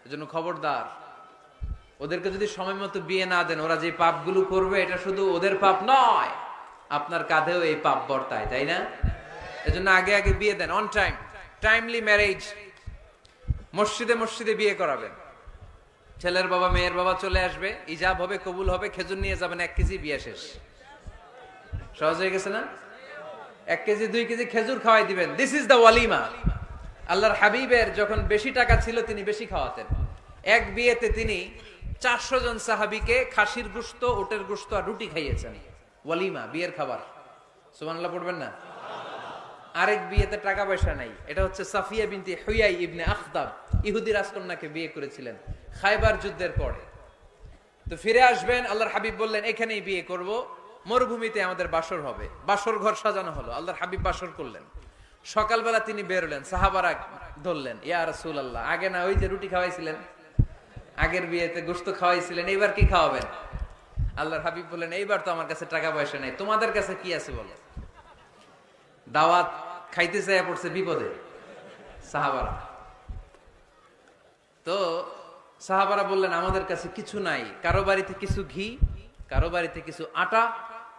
[SPEAKER 1] এজন্য খবরদার, ওদেরকে যদি সময় মতো বিয়ে না দেন, ওরা যে পাপগুলো করবে এটা শুধু ওদের পাপ নয়, আপনার কাঁধেও এই পাপ বর্তায়, তাই না? এজন্য আগে আগে বিয়ে দেন, অন টাইম, টাইমলি ম্যারেজ। মসজিদে মসজিদে বিয়ে করাবেন। ছেলের বাবা মেয়ের বাবা চলে আসবে, ইজাব হবে, কবুল হবে, খেজুর নিয়ে যাবেন, 1 কেজি, বিয়ে শেষ। সহজ হয়ে গেছে না? 1 কেজি 2 কেজি খেজুর খাওয়াই দিবেন। দিস ইজ দ্য ওয়ালিমা। আল্লাহর হাবিবের যখন বেশি টাকা ছিল তিনি বেশি খাওয়াতেন। এক বিয়েতে তিনি 400 জন সাহাবীকে খাসির গোশত, ওটের গোশত আর রুটি খাইয়েছেন। ওয়ালিমা, বিয়ের খাবার। সুবহানাল্লাহ পড়বেন না? আরেক বিয়েতে টাকা পয়সা নাই। এটা হচ্ছে সাফিয়া বিনতে হুয়াই ইবনে আখতাব, ইহুদি রাজকন্যাকে বিয়ে করেছিলেন খায়বার যুদ্ধের পরে। তো ফিরে আসবেন, আল্লাহর হাবিব বললেন এখানেই বিয়ে করব, মরুভূমিতে আমাদের বাসর হবে। বাসর ঘর সাজানো হলো, আল্লাহর হাবিব বাসর করলেন। সকালবেলা তিনি বেরোলেন, সাহাবারা ধরলেন, ইয়া রাসূলুল্লাহ, আগে না ওই যে রুটি খাওয়াইছিলেন, আগের বিয়েতে গোশত খাওয়াইছিলেন, এবার কি খাওয়াবেন? আল্লাহর হাবিব বললেন, এইবার তো আমার কাছে টাকা পয়সা নেই, তোমাদের কাছে কি আছে বলো। দাওয়াত খাইতে চাইয়া পড়ছে বিপদে সাহাবারা। তো সাহাবারা বললেন, আমাদের কাছে কিছু নাই, কারো বাড়িতে কিছু ঘি, কারো বাড়িতে কিছু আটা,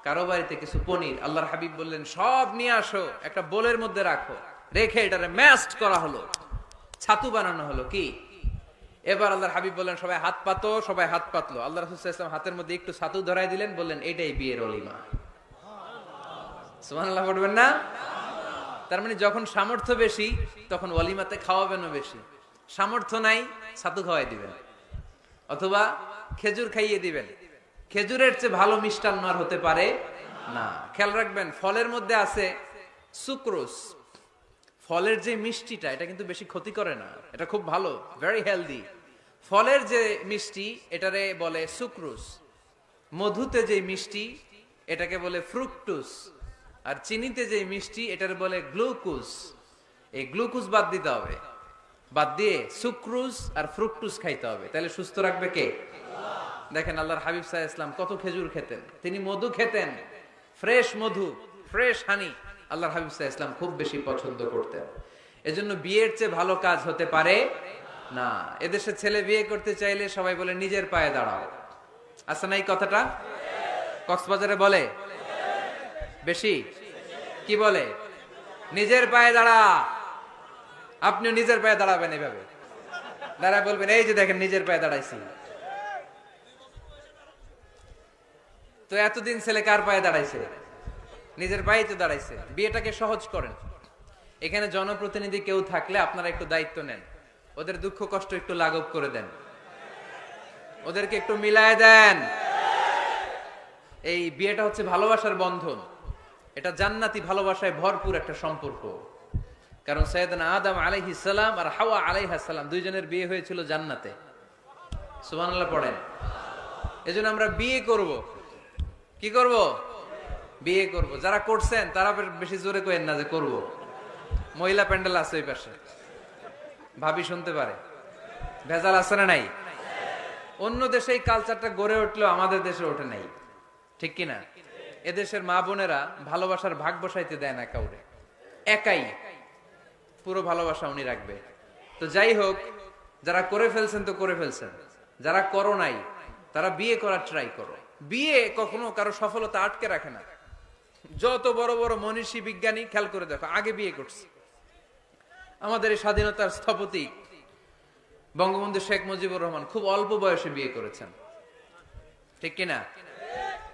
[SPEAKER 1] কারো বাড়িতে কিছু পনির। আল্লাহর হাবিব বললেন, সব নিয়ে আসো, একটা বোলের মধ্যে রাখো, রেখে এটারে ম্যাশড করা হলো, ছাতু বানানো হলো। কি এবার আল্লাহর হাবিব বললেন, সবাই হাত পাতো। সবাই হাত পাতলো। আল্লাহ রাসূল সাল্লাল্লাহু আলাইহি ওয়াসাল্লাম হাতের মধ্যে একটু ছাতু ধরাই দিলেন, বললেন, এটাই বিয়ের ওলিমা। সুবহানাল্লাহ পড়বেন না? তার মানে যখন সামর্থ্য বেশি তখন ওলিমাতে খাওয়াবেনও বেশি। সামর্থ্য নাই, ছাতু খাওয়াই দিবেন, অথবা খেজুর খাইয়ে দিবেন। খেজুরের চেয়ে ভালো মিষ্টান্ন আর হতে পারে না। খেয়াল রাখবেন, ফলের মধ্যে আছে সুক্রোজ। ফলের যে মিষ্টিটা, এটা কিন্তু বেশি ক্ষতি করে না, এটা খুব ভালো, ভেরি হেলদি। ফলের যে মিষ্টি, এটারে বলে সুক্রোজ। মধুতে যে মিষ্টি, এটাকে বলে ফ্রুকটুস। আর চিনিতে যে মিষ্টি, এটার বলে গ্লুকোজ। এই গ্লুকোজ বাদ দিতে হবে, বাদ দিয়ে সুক্রোজ আর ফ্রুকটুস খাইতে হবে। তাহলে সুস্থ রাখবে কে? দেখেন আল্লাহর হাবিব সাল্লাল্লাহু আলাইহি ওয়াসাল্লাম কত খেজুর খেতেন, তিনি মধু খেতেন, ফ্রেশ মধু, ফ্রেশ হানি আল্লাহর হাবিব সাল্লাল্লাহু আলাইহি ওয়াসাল্লাম খুব বেশি পছন্দ করতেন। এজন্য বিয়ের চেয়ে ভালো কাজ হতে পারে না। এদেশে ছেলে বিয়ে করতে চাইলে সবাই বলে নিজের পায়ে দাঁড়াও। আছে না এই কথাটা? কক্সবাজারে বলে বেশি, কি বলে? নিজের পায়ে দাঁড়া। আপনিও নিজের পায়ে দাঁড়াবেন, এইভাবে দাঁড়ায় বলবেন, এই যে দেখেন নিজের পায়ে দাঁড়াইছি। তো এতদিন ছেলে কার পায়ে দাঁড়াইছে? নিজের পায়ে তো দাঁড়াইছে। বিয়েটাকে সহজ করেন। এখানে জনপ্রতিনিধি কেউ থাকলে আপনারা একটু দায়িত্ব নেন, ওদের দুঃখ কষ্ট একটু লাঘব করে দেন, ওদেরকে একটু মিলায় দেন। এই বিয়েটা হচ্ছে ভালোবাসার বন্ধন, এটা জান্নাতি ভালোবাসায় ভরপুর একটা সম্পর্ক। কারণ সাইয়েদনা আদম আলাইহিস সালাম আর হাওয়া আলাইহাস সালাম দুইজনের বিয়ে হয়েছিল জান্নাতে। সুবহানাল্লাহ পড়েন। এজন্য আমরা বিয়ে করব। কি করব? বিয়ে করব। যারা করছেন তারা বেশি জোরে কইেন না যে করব। মহিলা প্যান্ডেল আছে ওই পাশে, ভাবি শুনতে পারে। ভেজাল আছে না নাই? অন্য দেশে এই কালচারটা গড়ে উঠলেও আমাদের দেশে ওঠে নাই, ঠিক কিনা? এদেশের মা বোনেরা ভালোবাসার ভাগ বসাইতে দেয় না কাউরে, একাই পুরো ভালোবাসা উনি রাখবে। তো যাই হোক, যারা করে ফেলছেন তো করে ফেলছেন, যারা করো নাই তারা বিয়ে করার ট্রাই করো। বিয়ে কখনো কারো সফলতা আটকে রাখে না। যত বড় বড় মনীষী বিজ্ঞানী খেয়াল করে দেখো, আগে বিয়ে করছে। আমাদের এই স্বাধীনতার স্থপতি বঙ্গবন্ধু শেখ মুজিবুর রহমান খুব অল্প বয়সে বিয়ে করেছেন, ঠিক কিনা?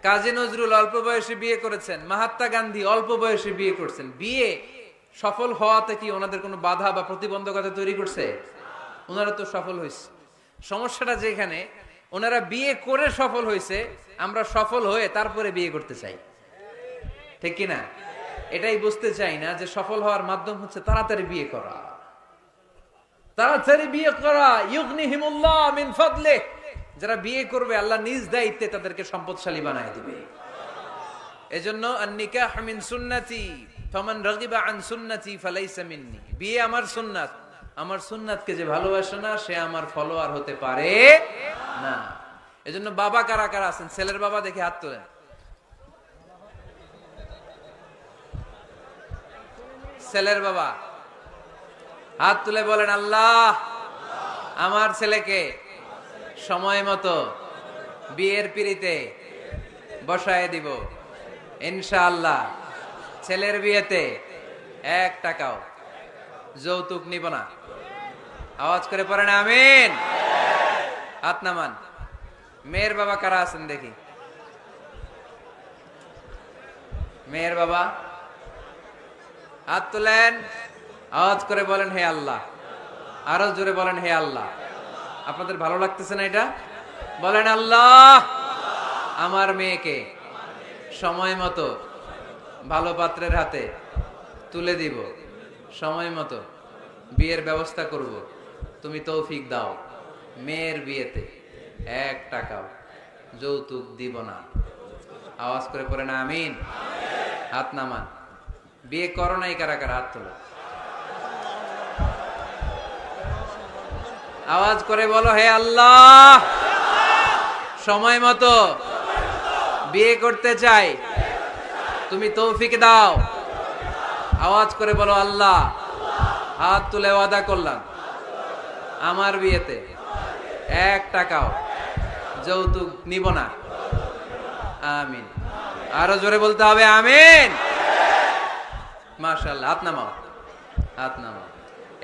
[SPEAKER 1] কাজী নজরুল অল্প বয়সে বিয়ে করেছেন, মহাত্মা গান্ধী অল্প বয়সে বিয়ে করছেন। বিয়ে সফল হওয়াতে কি ওনাদের কোনো বাধা বা প্রতিবন্ধকতা তৈরি করছে? ওনারা তো সফল হয়েছে। সমস্যাটা যেখানে, ওনারা বিয়ে করে সফল হয়েছে, আমরা সফল হয়ে তারপরে বিয়ে করতে চাই, ঠিক কিনা? এটাই বুঝতে চাই না যে সফল হওয়ার মাধ্যম হচ্ছে তাড়াতাড়ি বিয়ে করা। তাড়াতাড়ি বিয়ে করা, ইউগনিহিমুল্লাহ মিন ফাদলিহ। যারা বিয়ে করবে আল্লাহ নিজ দায়িত্বে তাদেরকে সম্পদশালী বানায় দিবে। এজন্য আন-নিকাহ মিন সুন্নতি ফামান রাগিবা আন সুন্নতি ফালাইসা মিন্নি। বিয়ে আমার সুন্নাত, আমার সুন্নাতকে যে ভালোবাসে না সে আমার ফলোয়ার হতে পারে না। এজন্য বাবা কারা কারা আছেন, ছেলের বাবা দেখে হাত তোলেন। ছেলের বাবা হাত তুলে বলেন, আল্লাহ আমার ছেলেকে সময় মতো বিয়ের পিঁড়িতে বসায় দিব ইনশাআল্লাহ। ছেলের বিয়েতে 1 টাকাও যৌতুক নিব না। আওয়াজ করে পড়েন আমিন। হাত নামান। মেয়ের বাবা কারা আছেন দেখি? মেয়ের বাবা হাত তুলেন, আওয়াজ করে বলেন হে আল্লাহ। আরো জোরে বলেন হে আল্লাহ। আপনাদের ভালো লাগতেছে না এটা? বলেন, আল্লাহ আমার মেয়েকে সময় মতো ভালো পাত্রের হাতে তুলে দিব, সময় মতো বিয়ের ব্যবস্থা করব, তুমি তৌফিক দাও। মেয়ের বিয়েতে 1 টাকাও যৌতুক দিব না। আওয়াজ করে পড়েন আমিন। হাত নামান। বিয়ে করো নাই কারা কারা? হাত তোলো। আওয়াজ করে বলো, হে আল্লাহ সময় মতো বিয়ে করতে চাই, তুমি তৌফিক দাও। আওয়াজ করে বলো আল্লাহ, হাত তুলে ওয়াদা করলাম আমার বিয়েতে 1 টাকাও যৌতুক নিব না। আমিন। আরো জোরে বলতে হবে আমিন। মাশাআল্লাহ, হাত নামাও, হাত নামাও।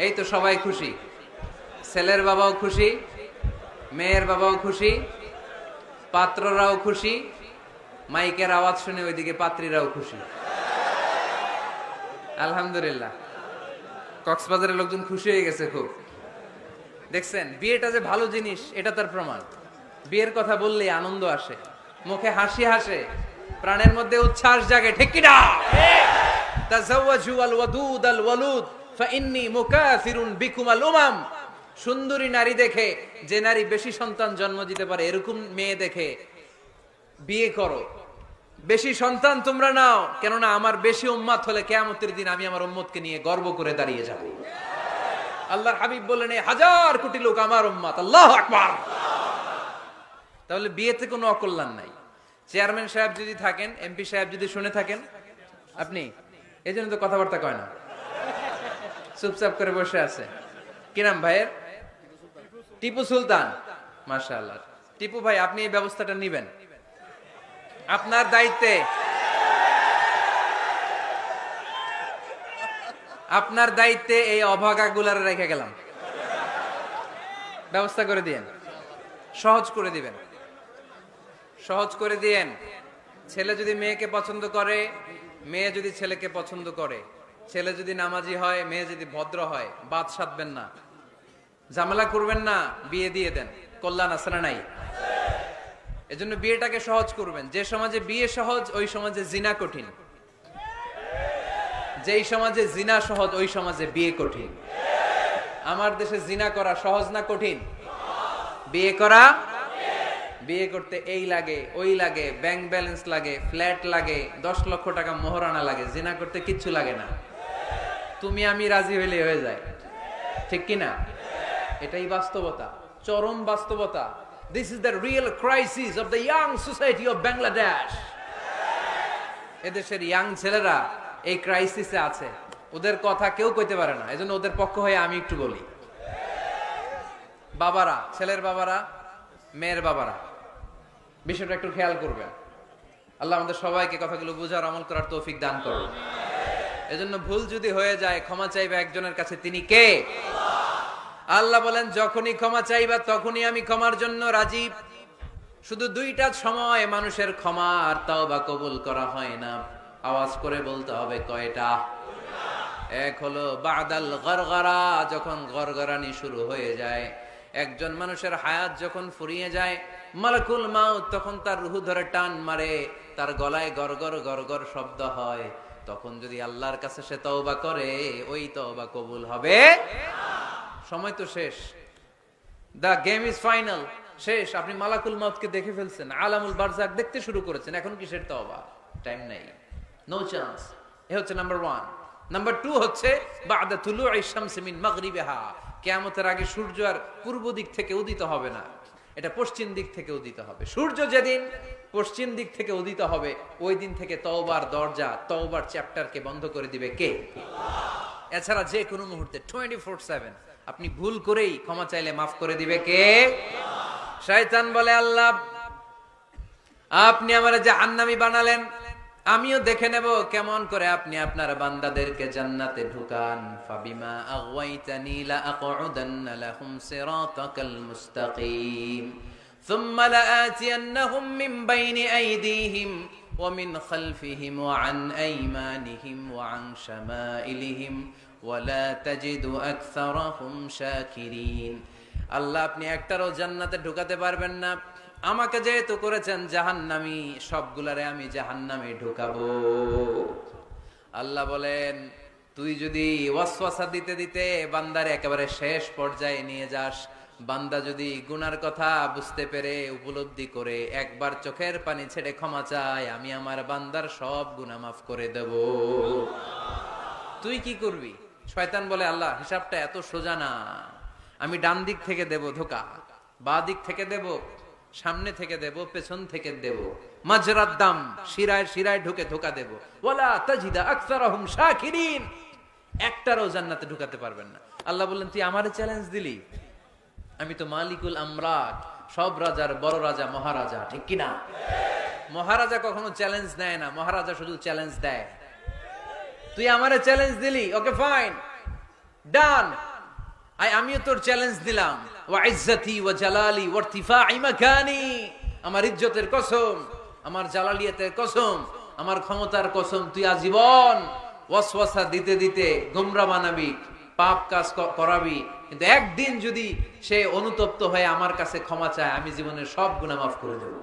[SPEAKER 1] এই তো সবাই খুশি, ছেলের বাবাও খুশি, মেয়ের বাবাও খুশি, পাত্ররাও খুশি, মাইকের আওয়াজ শুনে ওইদিকে পাত্রীরাও খুশি। আলহামদুলিল্লাহ, কক্সবাজারের লোকজন খুশি হয়ে গেছে খুব। দেখছেন বিয়েটা যে ভালো জিনিস, এটা তার প্রমাণ। বিয়ের কথা বললেই আনন্দ আসে, মুখে হাসি হাসে, প্রাণের মধ্যে উচ্ছ্বাস জাগে। ঠিক কি না? তাযাওয়াজু আল ওয়াদুদ আল ওয়ালুদ ফাইন্নী মুকাসিরুন বিকুমাল উমাম। সুন্দরী নারী দেখে, যে নারী বেশি সন্তান জন্ম দিতে পারে, এরকম মেয়ে দেখে বিয়ে করো। বেশি সন্তান তোমরা নাও, কেননা আমার বেশি উম্মত হলে কিয়ামতের দিন আমি আমার উম্মতকে নিয়ে গর্ব করে দাঁড়িয়ে যাব। আল্লাহর হাবিব বললেন, 1000 কোটি লোক আমার উম্মত। আল্লাহু আকবার। তাহলে বিয়েতে কোনো অকল্যাণ নাই। চেয়ারম্যান সাহেব যদি থাকেন, এমপি সাহেব যদি শুনে থাকেন, আপনি এই জন্য তো কথাবার্তা কয় না, চুপচাপ করে বসে আছে। কি নাম ভাইয়ের? টিপু সুলতান। মাশাআল্লাহ। টিপু ভাই, আপনি এই ব্যবস্থাটা নিবেন, আপনার দায়িত্বে। আপনার দায়িত্বে এই অভাগাগুলারে রেখে গেলাম, ব্যবস্থা করে দিয়েন, সহজ করে দিবেন, সহজ করে দিয়েন। ছেলে যদি মেয়েকে পছন্দ করে, মেয়ে যদি ছেলেকে পছন্দ করে, ছেলে যদি নামাজি হয়, মেয়ে যদি ভদ্র হয়, বাদ সাধবেন না, ঝামেলা করবেন না, বিয়ে দিয়ে দেন। কল্যাণ আছে না নাই? এজন্য বিয়েটাকে সহজ করবেন। যে সমাজে বিয়ে সহজ, ওই সমাজে জিনা কঠিন। যেই সমাজে জিনা সহজ, ওই সমাজে বিয়ে কঠিন। আমার দেশে জিনা করা সহজ না কঠিন? বিয়ে করা, বিয়ে করতে এই লাগে, ওই লাগে, ব্যাংক ব্যালেন্স লাগে, ফ্ল্যাট লাগে, 10 লক্ষ টাকা মোহরানা লাগে। জিনা করতে কিচ্ছু লাগে না, তুমি আমি রাজি হইলে হয়ে যায়। ঠিক কি না? এটাই বাস্তবতা, চরম বাস্তবতা। This is the real crisis of the young society of Bangladesh. এদেশের ইয়াং ছেলেরা এই ক্রাইসিসে আছে, ওদের কথা কেউ কইতে পারে না। এজন্য ওদের পক্ষ হয়ে আমি একটু বলি। বাবারা, ছেলের বাবারা, মেয়ের বাবারা, বিষয়টা একটু খেয়াল করবেন। আল্লাহ আমাদের সবাইকে কথাগুলো বুঝার, আমল করার তৌফিক দান করুন। এজন্য ভুল যদি হয়ে যায়, ক্ষমা চাইবে একজনের কাছে, তিনি কে? আল্লাহ বলেন, যখনই ক্ষমা চাইবা তখনই আমি ক্ষমার জন্য রাজি। শুধু 2টা সময় মানুষের ক্ষমা আর তাওবা কবুল করা হয় না। আওয়াজ করে বলতে হবে কয়টা? এক হলো বাদাল গরগরা, যখন গরগরানি শুরু হয়ে যায়। একজন মানুষের হায়াত যখন ফুরিয়ে যায়, মালাকুল মাউত তখন তার রূহ ধরে টান মারে, তার গলায় গরগর গরগর শব্দ হয়। তখন যদি আল্লাহর কাছে সে তওবা করে, ওই তওবা কবুল হবে। সময় তো শেষ, দা গেম ইজ ফাইনাল, শেষ। আপনি মালাকুল মাউতকে দেখে ফেলছেন, আলামুল বারজাক দেখতে শুরু করেছেন, এখন কিসের তওবা? টাইম নাই, নো চান্স। এ হচ্ছে নাম্বার 1। নাম্বার 2 হচ্ছে বাদা তুলুই শামসি মিন মাগরিবিহা। কিয়ামতের আগে সূর্য আর পূর্ব দিক থেকে উদিত হবে না, এটা পশ্চিম দিক থেকে উদিত হবে। সূর্য যেদিন পশ্চিম দিক থেকে উদিত হবে, ওই দিন থেকে তওবার দরজা, তওবার চ্যাপ্টারকে বন্ধ করে দিবে কে? এছাড়া যে কোনো মুহূর্তে 24/7 আপনি ভুল করেই ক্ষমা চাইলে মাফ করে দিবে কে? শয়তান বলে, আল্লাহ আপনি আমারে জাহান্নামী বানালেন, আমিও দেখে নেব কেমন করে আপনি আপনার বান্দাদেরকে জান্নাতে ঢুকান। ফাবিমা আগওয়াইতানি লা আকউদান্না লাহুম সিরাতাকাল মুস্তাকিম সুম্মা লাআতিয়ান্নাহুম মিন বাইনি আইদিহিম ওয়া মিন খালফিহিম ওয়া আন আইমানিহিম ওয়া আন শামাইলিহিম ওয়া লা তাজিদু আকসারাহুম শাকিরিন। আল্লাহ আপনি একটারও জান্নাতে ঢুকাতে পারবেন না। আমাকে যেহেতু করেছেন জাহান্নামী, সবগুলারে আমি জাহান্নামে ঢুকাবো। আল্লাহ বলেন, তুই যদি ওয়াসওয়াসা দিতে দিতে বান্দারে একেবারে শেষ পর্যায়ে নিয়ে যাস, বান্দা যদি গুনার কথা বুঝতে পেরে, উপলব্ধি করে একবার চোখের পানি ছেড়ে ক্ষমা চায়, আমি আমার বান্দার সব গুনাহ মাফ করে দেব। তুই কি করবি? শয়তান বলে, আল্লাহ হিসাবটা এত সোজা না, আমি ডান দিক থেকে দেব ধোকা, বাঁ দিক থেকে দেব, সামনে থেকে দেব, পেছন থেকে দেব, মাজরাদ দাম, শিরায় শিরায় ঢুকে ধোকা দেব। ওয়ালা তাজিদা আকসারহুম শাকিরিন, একটারও জান্নাতে ঢুকাতে পারবেন না। আল্লাহ বললেন তুই আমারে চ্যালেঞ্জ দিলি, আমি তো মালিকুল আমলাক, সব রাজার বড় রাজা, মহারাজা, ঠিক কি না? মহারাজা কখনো চ্যালেঞ্জ নেয় না, মহারাজা শুধু চ্যালেঞ্জ দেয়। তুই আমারে চ্যালেঞ্জ দিলি, ওকে ফাইন, ডান, আমিও তোর চ্যালেঞ্জ দিলাম। ওয়া ইজ্জতি ওয়া জালালি ওয়া ইরতিফাই মাকানি, আমার ইজ্জতের কসম, আমার জালালিয়াতের কসম, আমার ক্ষমতার কসম, তুই আজীবন ওয়াসওয়াসা দিতে দিতে গোমরা বানাবি, পাপ কাজ করাবি, কিন্তু একদিন যদি সে অনুতপ্ত হয়ে আমার কাছে ক্ষমা চায়, আমি জীবনের সব গুনাহ মাফ করে দেব।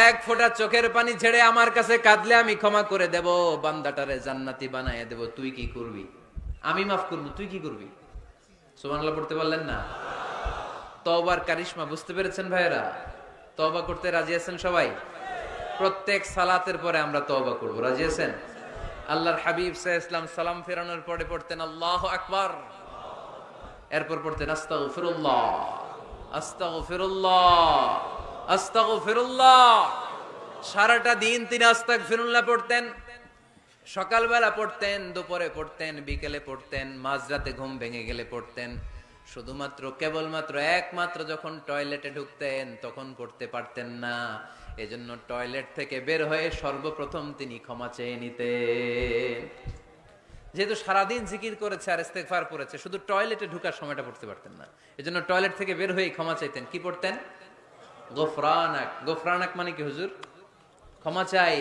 [SPEAKER 1] এক ফোঁটা চোখের পানি ছেড়ে আমার কাছে কাঁদলে আমি ক্ষমা করে দেব, বান্দাটারে জান্নাতি বানায় দেব। তুই কি করবি? আমি মাফ করবো, তুই কি করবি? সুবহানাল্লাহ পড়তে পারলেন না? তওবার কারিশমা বুঝতে পেরেছেন ভাইরা? তওবা করতে রাজি আছেন সবাই? প্রত্যেক সালাতের পরে আমরা তওবা করব, রাজি আছেন? আল্লাহর হাবিব সাল্লাল্লাহু আলাইহি ওয়াসাল্লাম সালাম ফেরানোর পরে পড়তেন আল্লাহু আকবার, এরপর পড়তেন আস্তাগফিরুল্লাহ, আস্তাগফিরুল্লাহ, আস্তাগফিরুল্লাহ। সারাটা দিন তিনি আস্তাগফিরুল্লাহ পড়তেন। সকালবেলা পড়তেন, দুপুরে পড়তেন, বিকেলে পড়তেন, মাঝরাতে ঘুম ভেঙে গেলে পড়তেন। শুধুমাত্র কেবলমাত্র একমাত্র যখন টয়লেটে ঢুকতেন তখন পড়তে পারতেন না, এজন্য টয়লেট থেকে বের হয়ে সর্বপ্রথম তিনি ক্ষমা চেয়ে নিতেন। যেহেতু সারাদিন জিকির করেছে আর ইস্তেগফার পড়েছে, শুধু টয়লেটে ঢুকার সময়টা পড়তে পারতেন না, এজন্য টয়লেট থেকে বের হয়ে ক্ষমা চাইতেন। কি পড়তেন? গফরানাক। গফরানাক মানে কি হুজুর? ক্ষমা চাই,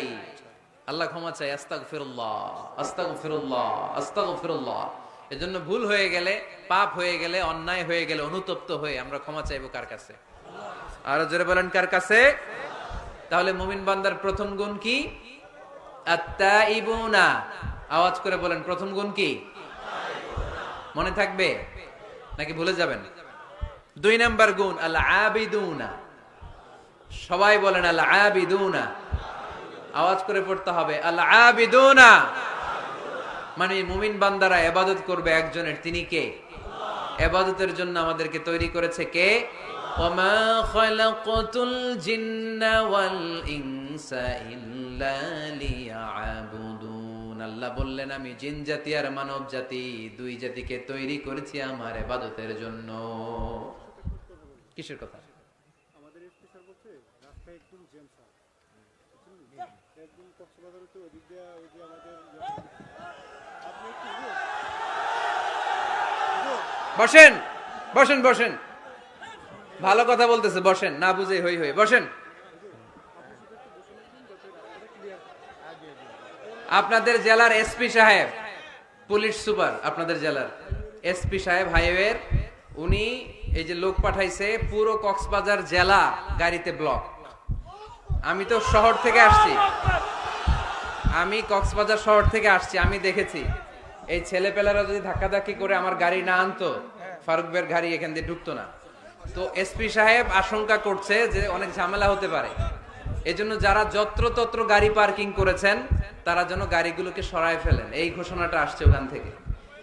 [SPEAKER 1] আল্লাহ ক্ষমা চাই, আস্তাগফিরুল্লাহ, আস্তাগফিরুল্লাহ, আস্তাগফিরুল্লাহ। এজন্য ভুল হয়ে গেলে, পাপ হয়ে গেলে, অন্যায় হয়ে গেলে, অনুতপ্ত হয়ে আমরা ক্ষমা চাইবো কার কাছে? আরো জোরে বলেন, কার কাছে? তাহলে মুমিন বান্দার প্রথম গুণ কি? আত-তাইবুনা। আওয়াজ করে বলেন, প্রথম গুণ কি? মনে থাকবে নাকি ভুলে যাবেন? 2 নাম্বার গুণ আল-আবিদুনা। সবাই বলেন আল-আবিদুনা, আওয়াজ করে পড়তে হবে আল-আবিদুনা। মানে মুমিন বান্দারা ইবাদত করবে একজনের, তিনি কে? ইবাদতের জন্য আমাদেরকে তৈরি করেছে কে? ওয়ামা খালাকাতুল জিন্না ওয়াল ইনসা ইল্লা লিয়াবুদুন। আল্লাহ বললেন আমি জিন জাতি আর মানব জাতি, 2 জাতিকে তৈরি করেছি আমার ইবাদতের জন্য। কিসের কথা?
[SPEAKER 2] আমাদের স্পেশাল বলছে রাস্তা একদম জ্যাম স্যার, একদম কক্সবাজারে তো ওদিক দিয়ে ওই যে আমাদের আপনি একটু
[SPEAKER 1] বসেন, বসেন, বসেন, ভালো কথা বলতেছে, বসেন, না বুঝে হই হই বসেন। আপনাদের জেলার এসপি সাহেব, পুলিশ সুপার আপনাদের জেলার এসপি সাহেব হাইওয়ের, উনি এই যে লোক পাঠাইছে, পুরো কক্সবাজার জেলা গাড়িতে ব্লক। আমি তো শহর থেকে আসছি, আমি কক্সবাজার শহর থেকে আসছি, আমি দেখেছি এই ছেলেপেলারা যদি ধাক্কাধাক্কি করে আমার গাড়ি না আনতো, ফারুক ভাইয়ের গাড়ি এখান দিয়ে ঢুকতো না। তো এসপি সাহেব আশঙ্কা করছে যে অনেক ঝামেলা হতে পারে, এজন্য যারা যত্রতত্র গাড়ি পার্কিং করেছেন তারা যেন গাড়িগুলোকে সরায় ফেলেন, এই ঘোষণাটা আসছে ওখান থেকে।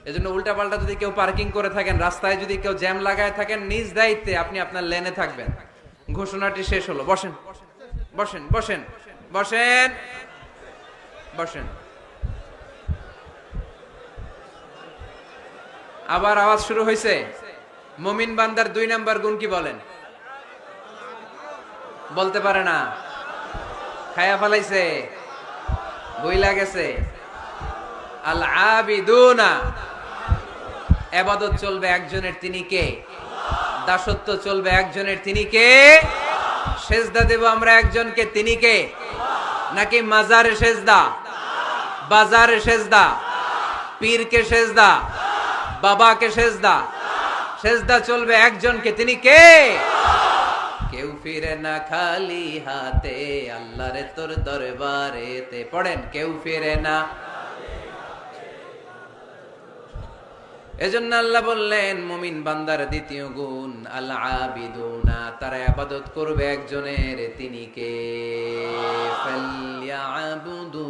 [SPEAKER 1] এজন্য উল্টাপাল্টা যদি কেউ পার্কিং করে থাকেন, রাস্তায় যদি কেউ জ্যাম লাগায় থাকেন, নিজ দায়িত্বে আপনি আপনার লেনে থাকবেন। ঘোষণাটি শেষ হলো। বসেন, বসেন, বসেন, বসেন, বসেন। আবার আওয়াজ শুরু হয়েছে। মুমিন বান্দার 2 নাম্বার গুণ কি বলেন? বলতে পারে না, খায়া ফেলাইছে, বইলা গেছে। আল আবিদুনা, ইবাদত চলবে একজনের, তিনি কে? দাসত্ব চলবে একজনের, তিনি কে? সেজদা দেব আমরা একজনকে, তিনি কে? নাকি মাজারে সেজদা, বাজারে সেজদা, পীরকে সেজদা, বাবাকে সেজদা? সেজদা চলবে একজনকে, তিনি কে? কেউ ফিরে না খালি হাতে, আল্লাহরে তোর দরবারেতে। পড়েন, কেউ ফিরে না। এজন্য আল্লাহ বললেন মুমিন বান্দার দ্বিতীয় গুণ আল আবিদুনা, তারা ইবাদত করবে একজনের, তিনি কে? ফালইয়াবুদু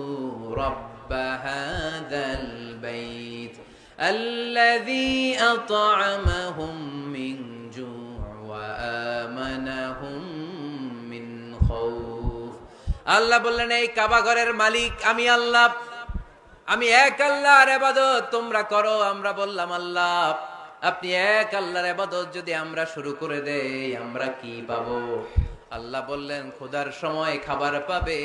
[SPEAKER 1] রাব্ব হাযাল বাইত আল্লাযী আত'আমাহুম মিন জু' ওয়া আমানাহুম খাউফ। আল্লাহ বললেন এই কাবা ঘরের মালিক আমি আল্লাহ, আমি এক আল্লাহর ইবাদত তোমরা করো। আমরা বললাম আল্লাহ আপনি এক আল্লাহর ইবাদত যদি আমরা শুরু করে দেই আমরা কি পাবো? আল্লাহ বললেন ক্ষুধার সময় খাবার পাবে,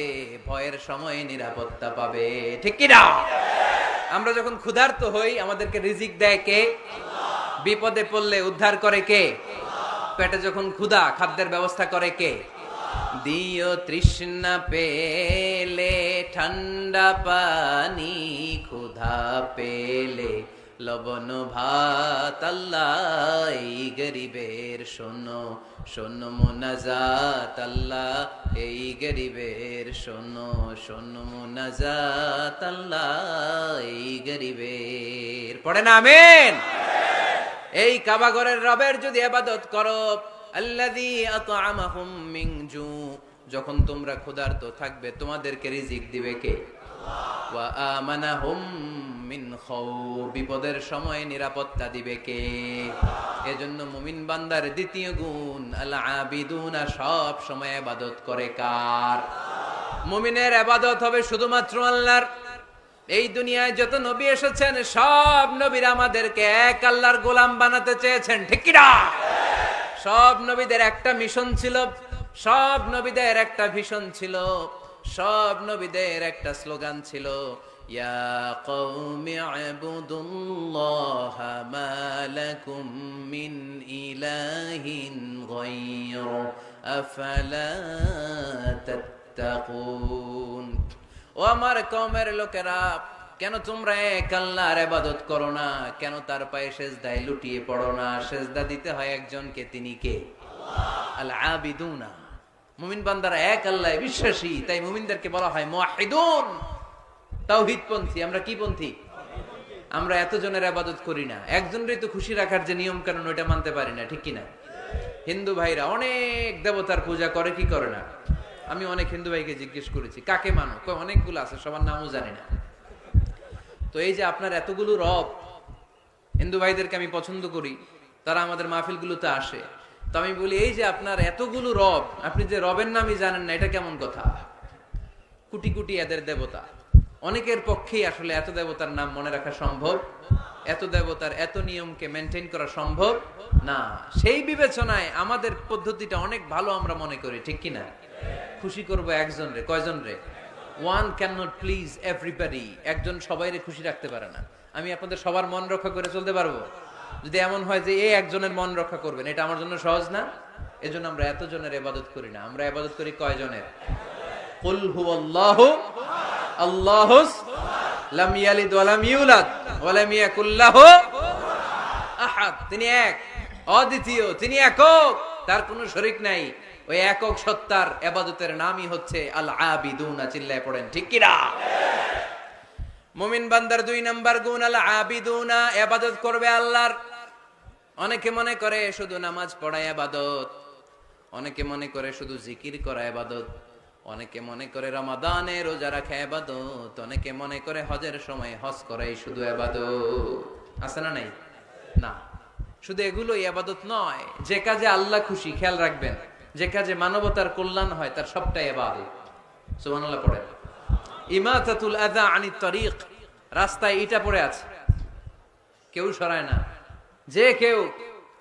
[SPEAKER 1] ভয়ের সময় নিরাপত্তা পাবে। ঠিক কি না? আমরা যখন ক্ষুধার্ত হই আমাদেরকে রিজিক দেয় কে? বিপদে পড়লে উদ্ধার করে কে? পেটে যখন ক্ষুধা খাদ্যের ব্যবস্থা করে কে? দিও তৃষ্ণা পেলে ঠান্ডা পানি, ক্ষুধা পেলে লবণ ভাত। আল্লাহ এই গরিবের শোনো শোনো মুনাজাত, আল্লাহ এই গরিবের শোনো শোনো মুনাজাত, আল্লাহ এই গরিবের। পড়ে না আমিন? এই কাবা ঘরের রবের যদি ইবাদত করো, আল্লাযী আত'আমাহুম মিন জু, যখন তোমরা ক্ষুধার্ত থাকবে তোমাদেরকে রিজিক দিবে কে? ওয়া আমানাহুম মিন খাউফ, বিপদের সময় নিরাপত্তা দিবে কে? এজন্য মুমিন বান্দার দ্বিতীয় গুণ আল আবিদুনা, সব সময় ইবাদত করে কার? মুমিনের ইবাদত হবে শুধুমাত্র আল্লাহর। এই দুনিয়ায় যত নবী এসেছেন সব নবীরা আমাদেরকে এক আল্লাহর গোলাম বানাতে চেয়েছেন। ঠিক কি না? সব নবীদের একটা মিশন ছিল, সব নবীদের একটা ভিশন ছিল, সব নবীদের একটা স্লোগান ছিল, ইয়া কওমি ইবুদুল্লাহা মা লাকুম মিন ইলাহিন গায়রু আফালা তাত্তাকুন। ও আমার কওমের লোকেরা, কেন তোমরা এক আল্লাহর ইবাদত করো না? কেন তার পায়ে সেজদায় লুটিয়ে পড়ো না? সেজদা দিতে হয় একজনকে, তিনি কে? আল আবিদুনা। মুমিন বান্দারা এক আল্লাহ বিশ্বাসী, তাই মুমিনদেরকে বলা হয় মুওয়াহিদুন, তাওহীদপন্থী। আমরা কি পন্থী? আমরা এতজনের ইবাদত করি না, একজনেরই তো খুশি রাখার যে নিয়ম কানুন ওটা মানতে পারি না। ঠিক কি না? হিন্দু ভাইরা অনেক দেবতার পূজা করে কি করে না? আমি অনেক হিন্দু ভাইকে জিজ্ঞেস করেছি কাকে মানো, কই অনেকগুলো আছে, সবার নামও জানি না। তো এই যে আপনার এতগুলো রব, হিন্দু ভাইদেরকে আমি পছন্দ করি, তারা আমাদের মাহফিলগুলোতে আসে। তো আমি বলি এই যে আপনার এতগুলো রব, আপনি যে রবের নামই জানেন না, এটা কেমন কথা? কোটি কোটি এদের দেবতা, অনেকের পক্ষেই আসলে এত দেবতার নাম মনে রাখা সম্ভব, এত দেবতার এত নিয়মকে মেনটেন করা সম্ভব না। সেই বিবেচনায় আমাদের পদ্ধতিটা অনেক ভালো আমরা মনে করি। ঠিক কিনা? খুশি করবো একজন রে, কয়জন রে? One cannot please everybody, একজন সবাইরে খুশি রাখতে পারে না। আমি আপনাদের সবার মন রক্ষা করে চলতে পারবো? যদি এমন হয় যে এই একজনের মন রক্ষা করবেন, এটা আমার জন্য সহজ না। এজন্য আমরা এতজনের ইবাদত করি না, আমরা ইবাদত করি কয়জনের? কুল হুয়াল্লাহু আল্লাহুস লাম ইয়ালিদ ওয়া লাম ইউলাদ ওয়া লাম ইয়াকুল লাহু আহাদ। তিনি এক, অদ্বিতীয়, তিনি একক, তার কোনো শরীক নাই। ওই একক সত্তার ইবাদতের নামই হচ্ছে আল আবিদুনা। চিল্লায় পড়েন ঠিক কি না? মুমিন বান্দার 2 নাম্বার গুণ আল আবিদুনা, ইবাদত করবে আল্লাহর। অনেকে মনে করে শুধু নামাজ পড়া ইবাদত, অনেকে মনে করে শুধু জিকির করা ইবাদত, অনেকে মনে করে রমাদানে রোজা রাখা ইবাদত, অনেকে মনে করে হজের সময় হজ করাই শুধু ইবাদত। আছে না নাই? না, শুধু এগুলো ইবাদত নয়। যে কাজে আল্লাহ খুশি, খেয়াল রাখবেন, যে কাজে মানবতার কল্যাণ হয় তার সবটাই ইবাদত। সুবহানাল্লাহ পড়েন। ইমাতাতুল আযা আনিত তরিক, রাস্তায় ইটা পড়ে আছে, কেউ সরায় না। যে কেউ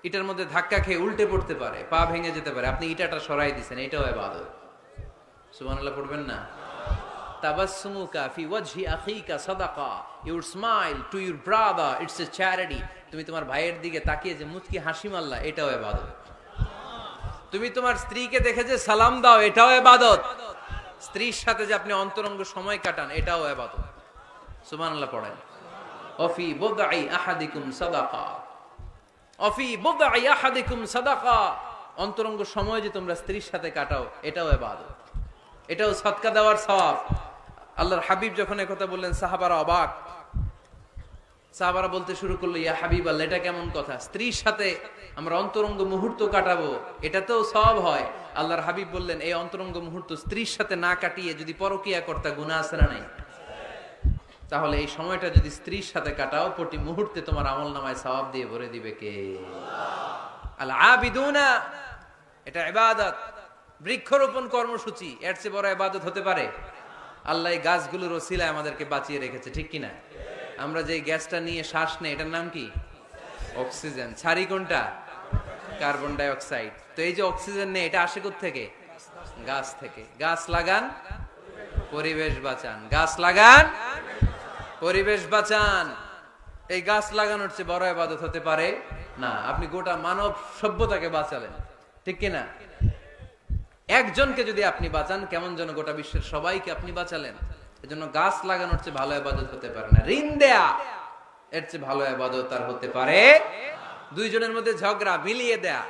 [SPEAKER 1] ইটার মধ্যে ধাক্কা খেয়ে উল্টে পড়তে পারে, পা ভেঙে যেতে পারে, আপনি ইটাটা সরাই দিয়েছেন, এটাও ইবাদত। সুবহানাল্লাহ পড়বেন না? তাবাসসুমুকা ফি ওয়াজহি আখিকা সাদাকা, your smile to your brother, it's a charity. তুমি তোমার ভাইয়ের দিকে তাকিয়ে যে মুচকি হাসি মারলা, এটাও ইবাদত। তুমি তোমার স্ত্রীকে দেখে যে সালাম দাও, এটাও ইবাদত। স্ত্রীর সাথে যে আপনি অন্তরঙ্গ সময় কাটান, এটাও ইবাদত। সুবহানাল্লাহ পড়েন। ওয়াফি বুদঈ আহাদিকুম সাদাকা, ওয়াফি বুদঈ আহাদিকুম সাদাকা, অন্তরঙ্গ সময় যে তোমরা স্ত্রীর সাথে কাটাও, এটাও ইবাদত, এটাও সদকা দেওয়ার সওয়াব। আল্লাহর হাবিব যখন এই কথা বললেন, সাহাবারা অবাক। সাহাবারা বলতে শুরু করলো, ইয়া হাবিবাল্লাহ, এটা কেমন কথা? স্ত্রীর সাথে আমরা অন্তরঙ্গ মুহূর্ত কাটাবো, এটাতেও সওয়াব হয়? আল্লাহর হাবিব বললেন, এই অন্তরঙ্গ মুহূর্ত স্ত্রীর সাথে না কাটিয়ে যদি পরকিয়া করতে, গুনাহ আছে না নাই? তাহলে এই সময়টা যদি স্ত্রীর সাথে কাটাও, প্রতি মুহূর্তে তোমার আমলনামায় সওয়াব দিয়ে ভরে দিবে কে? আল আবিদুনা, এটা ইবাদত। বৃক্ষরোপণ কর্মসূচি এর চেয়ে বড় ইবাদত হতে পারে? আল্লাহ এই গাছগুলোর ওসিলায় আমাদেরকে বাঁচিয়ে রেখেছে, ঠিক কিনা? আমরা যে গ্যাসটা নিয়ে শ্বাস নেই এটার নাম কি? অক্সিজেন। ছাড়ি কোনটা? Carbon die oxide. তো এই যে অক্সিজেন নেই এটা আসে থেকে? গাছ থেকে। গাছ লাগান, পরিবেশ বাঁচান। গাছ লাগান, পরিবেশ বাঁচান। এই গাছ লাগানোর চেয়ে বড় ইবাদত হতে পারে না। আপনি গোটা মানব সভ্যতাকে বাঁচালেন, ঠিক কিনা? একজনকে যদি আপনি বাঁচান, কেমন যেন গোটা বিশ্বের সবাইকে আপনি বাঁচালেন। এজন্য গাছ লাগানোর চেয়ে ভালো ইবাদত হতে পারে না। ঋণ দেয়া এর চেয়ে ভালো ইবাদত আর হতে পারে? দুইজনের মধ্যে ঝগড়া, মিলিয়ে দেয়া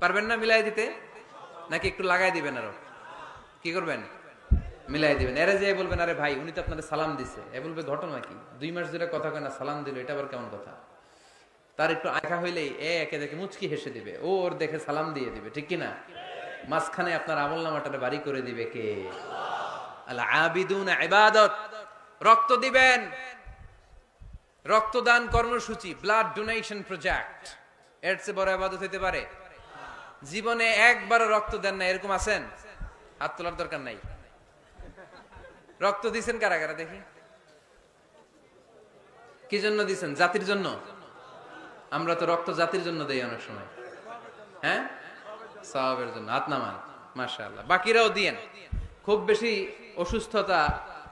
[SPEAKER 1] পারবেন না মিলাই দিতে? নাকি একটু লাগাই দিবেন? আরো কি করবেন? মিলাই দিবেন। এরা যে বলবেন আরে ভাই উনি তো আপনাদের সালাম দিছে, এ বলবে ঘটনা কি? 2 মাস ধরে কথা কয় না, সালাম দিল, এটা আবার কেমন কথা? তার একটু আঁকা হইলেই একে দেখে মুচকি হেসে দিবে, ও ওর দেখে সালাম দিয়ে দিবে, ঠিক কিনা? মাঝখানে আপনার আমল নামাটা বাড়ি করে দিবে কে? আল আবিদুন ইবাদত। রক্ত দিবেন, রক্তদান কর্মসূচি, ব্লাড ডোনেশন প্রজেক্ট, এর চেয়ে বড় ইবাদত হতে পারে? জীবনে একবারও রক্ত দেন না এরকম আছেন? হাত তোলার দরকার নাই। রক্ত দিছেন কারা কারা দেখি? কি জন্য দিছেন? জাতির জন্য? আমরা তো রক্ত জাতির জন্য দেই অনেক সময়, হ্যাঁ, সওয়াবের জন্য। হাত নামান, মাশাআল্লাহ। বাকিরাও দিয়েন। খুব বেশি অসুস্থতা,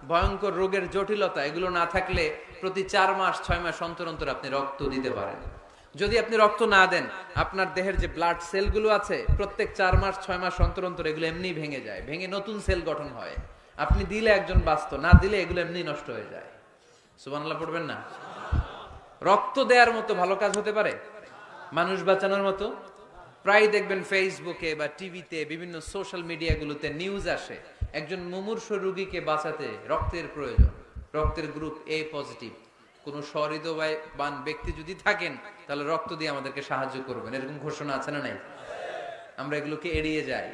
[SPEAKER 1] ভয়ঙ্কর রোগের জটিলতা এগুলো না থাকলে প্রতি 4 মাস 6 মাস অন্তর অন্তর আপনি রক্ত দিতে পারেন। যদি আপনি রক্ত না দেন, আপনার দেহের যে ব্লাড সেলগুলো আছে প্রত্যেক 4 মাস 6 মাস অন্তর অন্তর এগুলো এমনি ভেঙে যায়, ভেঙে নতুন সেল গঠন হয়। আপনি দিলে একজন বাঁচত, না দিলে এগুলো এমনি নষ্ট হয়ে যায়। সুবহানাল্লাহ পড়বেন না? রক্ত দেওয়ার মতো ভালো কাজ হতে পারে? মানুষ বাঁচানোর মতো? প্রায় দেখবেন ফেসবুকে বা টিভিতে, বিভিন্ন সোশ্যাল মিডিয়াগুলোতে নিউজ আসে, একজন মুমূর্ষু রোগীকে বাঁচাতে রক্তের প্রয়োজন, রক্তের গ্রুপ এ পজিটিভ। কোন সহৃদয়বান ব্যক্তি যদি থাকেন তাহলে রক্ত দিয়ে আমাদেরকে সাহায্য করবেন, এরকম ঘোষণা আছে না নাই? আমরা এগুলোকে এড়িয়ে যাই,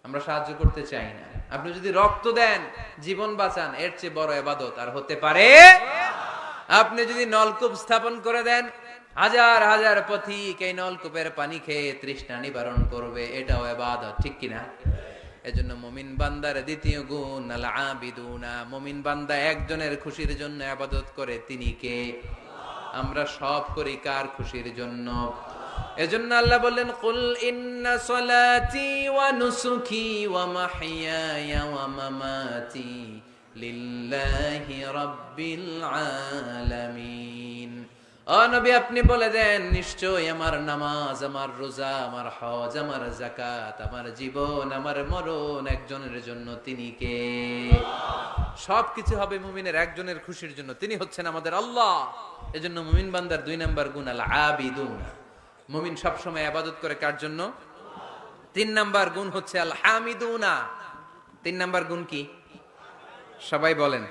[SPEAKER 1] আমরা সাহায্য করতে চাই না। আপনি যদি রক্ত দেন, জীবন বাঁচান, এর চেয়ে বড় ইবাদত আর হতে পারে? আপনি যদি নলকূপ স্থাপন করে দেন, হাজার হাজার পথিক এই নলকূপের পানি খেয়ে তৃষ্ণা নিবারণ করবে, এটাও ইবাদত, ঠিক কিনা? এজন্য মুমিন বান্দার দ্বিতীয় গুণ আল আবিদুনা। মুমিন বান্দা একজনের খুশির জন্য ইবাদত করে, তিনি কে? আমরা সব করি কার খুশির জন্য? এজন্য আল্লাহ বললেন, কুল ইন্না সলাতি ওয়া নুসুকি ওয়া মাহইয়ায়া ওয়া মামাতি লিল্লাহি রাব্বিল আলামিন। ও নবী, আপনি বলে দেন, নিশ্চয় আমার নামাজ, আমার রোজা, আমার হজ, আমার যাকাত, আমার জীবন, আমার মরণ একজনের জন্য, তিনি কে? সবকিছু হবে মুমিনের একজনের খুশির জন্য, তিনি হচ্ছেন আমাদের আল্লাহ। এজন্য মুমিন বান্দার 2 নাম্বার গুণ আল আবিদুন। মুমিন সবসময় ইবাদত করে কার জন্য? 3 নাম্বার গুণ হচ্ছে আল হামিদুনা। 3 নাম্বার গুণ কি? সবাই বলেন,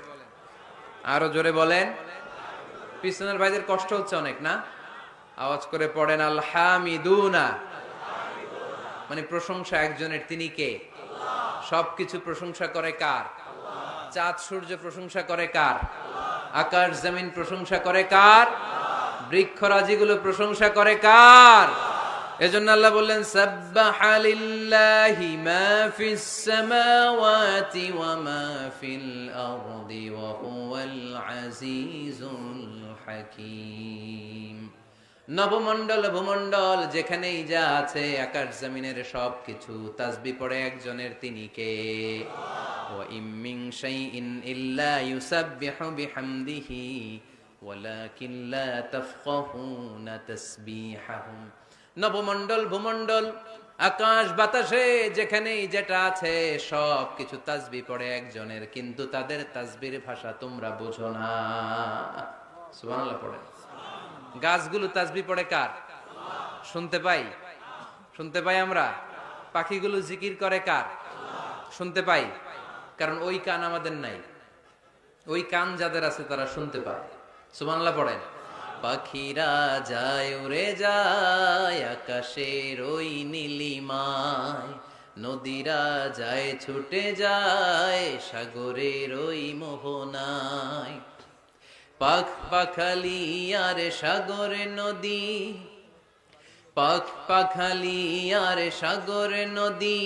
[SPEAKER 1] আরো জোরে বলেন। পিছনের ভাইদের কষ্ট হচ্ছে অনেক না? আওয়াজ করে পড়েন আল হামিদুনা। মানে প্রশংসা একজনের, তিনি কে? সবকিছু প্রশংসা করে কার? চাঁদ সূর্য প্রশংসা করে কার? আকাশ জমিন প্রশংসা করে কার? বৃক্ষরাজিগুলো প্রশংসা করে কার? এজন্য আল্লাহ বললেন, সাব্বাহা লিল্লাহি মা ফিস সামাওয়াতি ওয়া মা ফিল আরদি ওয়া হুয়াল আজিজুল হাকীম। নবমণ্ডল ভূমণ্ডল যেখানেই যা আছে, আকাশ জমিনের সবকিছু তাসবিহ পড়ে একজনের, তিনি কে? ওয়া ইম মিন শাইইন ইল্লা ইউসাব্বিহু বিহামদিহি ওয়ালাকিন লা তাফকাহুনা তাসবিহাহুম। নবমণ্ডল ভূমণ্ডল আকাশ বাতাসে যেখানেই যেটা আছে সবকিছু তাসবিহ পড়ে একজনের, কিন্তু তাদের তাসবির ভাষা তোমরা বুঝো না। সুবহানাল্লাহ পড়ে। গাছগুলো তাসবিহ পড়ে কার? শুনতে পাই, শুনতে পাই আমরা। পাখিগুলো জিকির করে কার? শুনতে পাই। কারণ ওই কান আমাদের নাই, ওই কান যাদের আছে তারা শুনতে পায়। সুবহানাল্লাহ পড়েন। পাখিরা যায় উড়ে যায় আকাশের ওই নীলিমায়, নদীরা যায় ছুটে যায় সাগরের ওই মোহনায়। পাখ পাখালি আর সাগর নদী, পাখ পাখালি আর সাগর নদী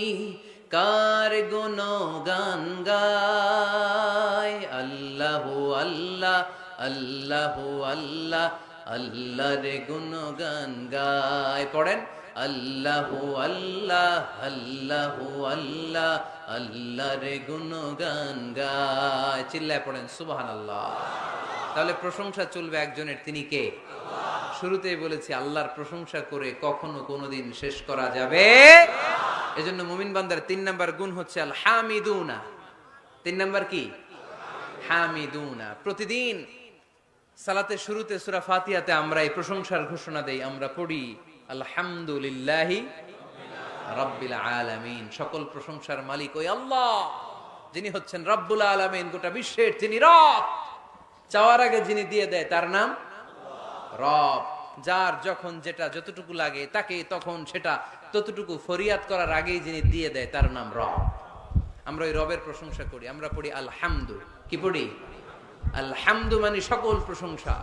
[SPEAKER 1] কার গুণগান গায়। আল্লাহ আল্লাহ আল্লাহ আল্লাহ আল্লাহর গুণগান গায়। পড়েন আল্লাহ আল্লাহ আল্লাহ আল্লাহ আল্লাহর গুণগান গায়। চিল্লায় পড়েন সুবহানাল্লাহ। তাহলে প্রশংসা চলবে একজনের, তিনি কে? শুরুতেই বলেছি আল্লাহর প্রশংসা করে কখনো কোনোদিন শেষ করা যাবে। এজন্য মুমিন বান্দার 3 নাম্বার গুণ হচ্ছে আল হামিদুনা। 3 নাম্বার কি? হামিদুনা। প্রতিদিন সালাতের শুরুতে সূরা ফাতিহাতে আমরা এই প্রশংসার ঘোষণা দেই, আমরা পড়ি আলহামদুলিল্লাহি রাব্বিল আলামিন। সকল প্রশংসার মালিক ওই আল্লাহ, যিনি হচ্ছেন রব্বুল আলামিন, গোটা বিশ্বের যিনি রব। চাওয়ার আগে যিনি দিয়ে দেয় তার নাম রব। যার যখন যেটা যতটুকু লাগে তাকে তখন সেটা ততটুকু ফরিয়াদ করার আগেই যিনি দিয়ে দেয় তার নাম রব। আমরা ওই রবের প্রশংসা করি, আমরা পড়ি আলহামদু। কি পড়ি? আলহামদু মানে সকল প্রশংসা।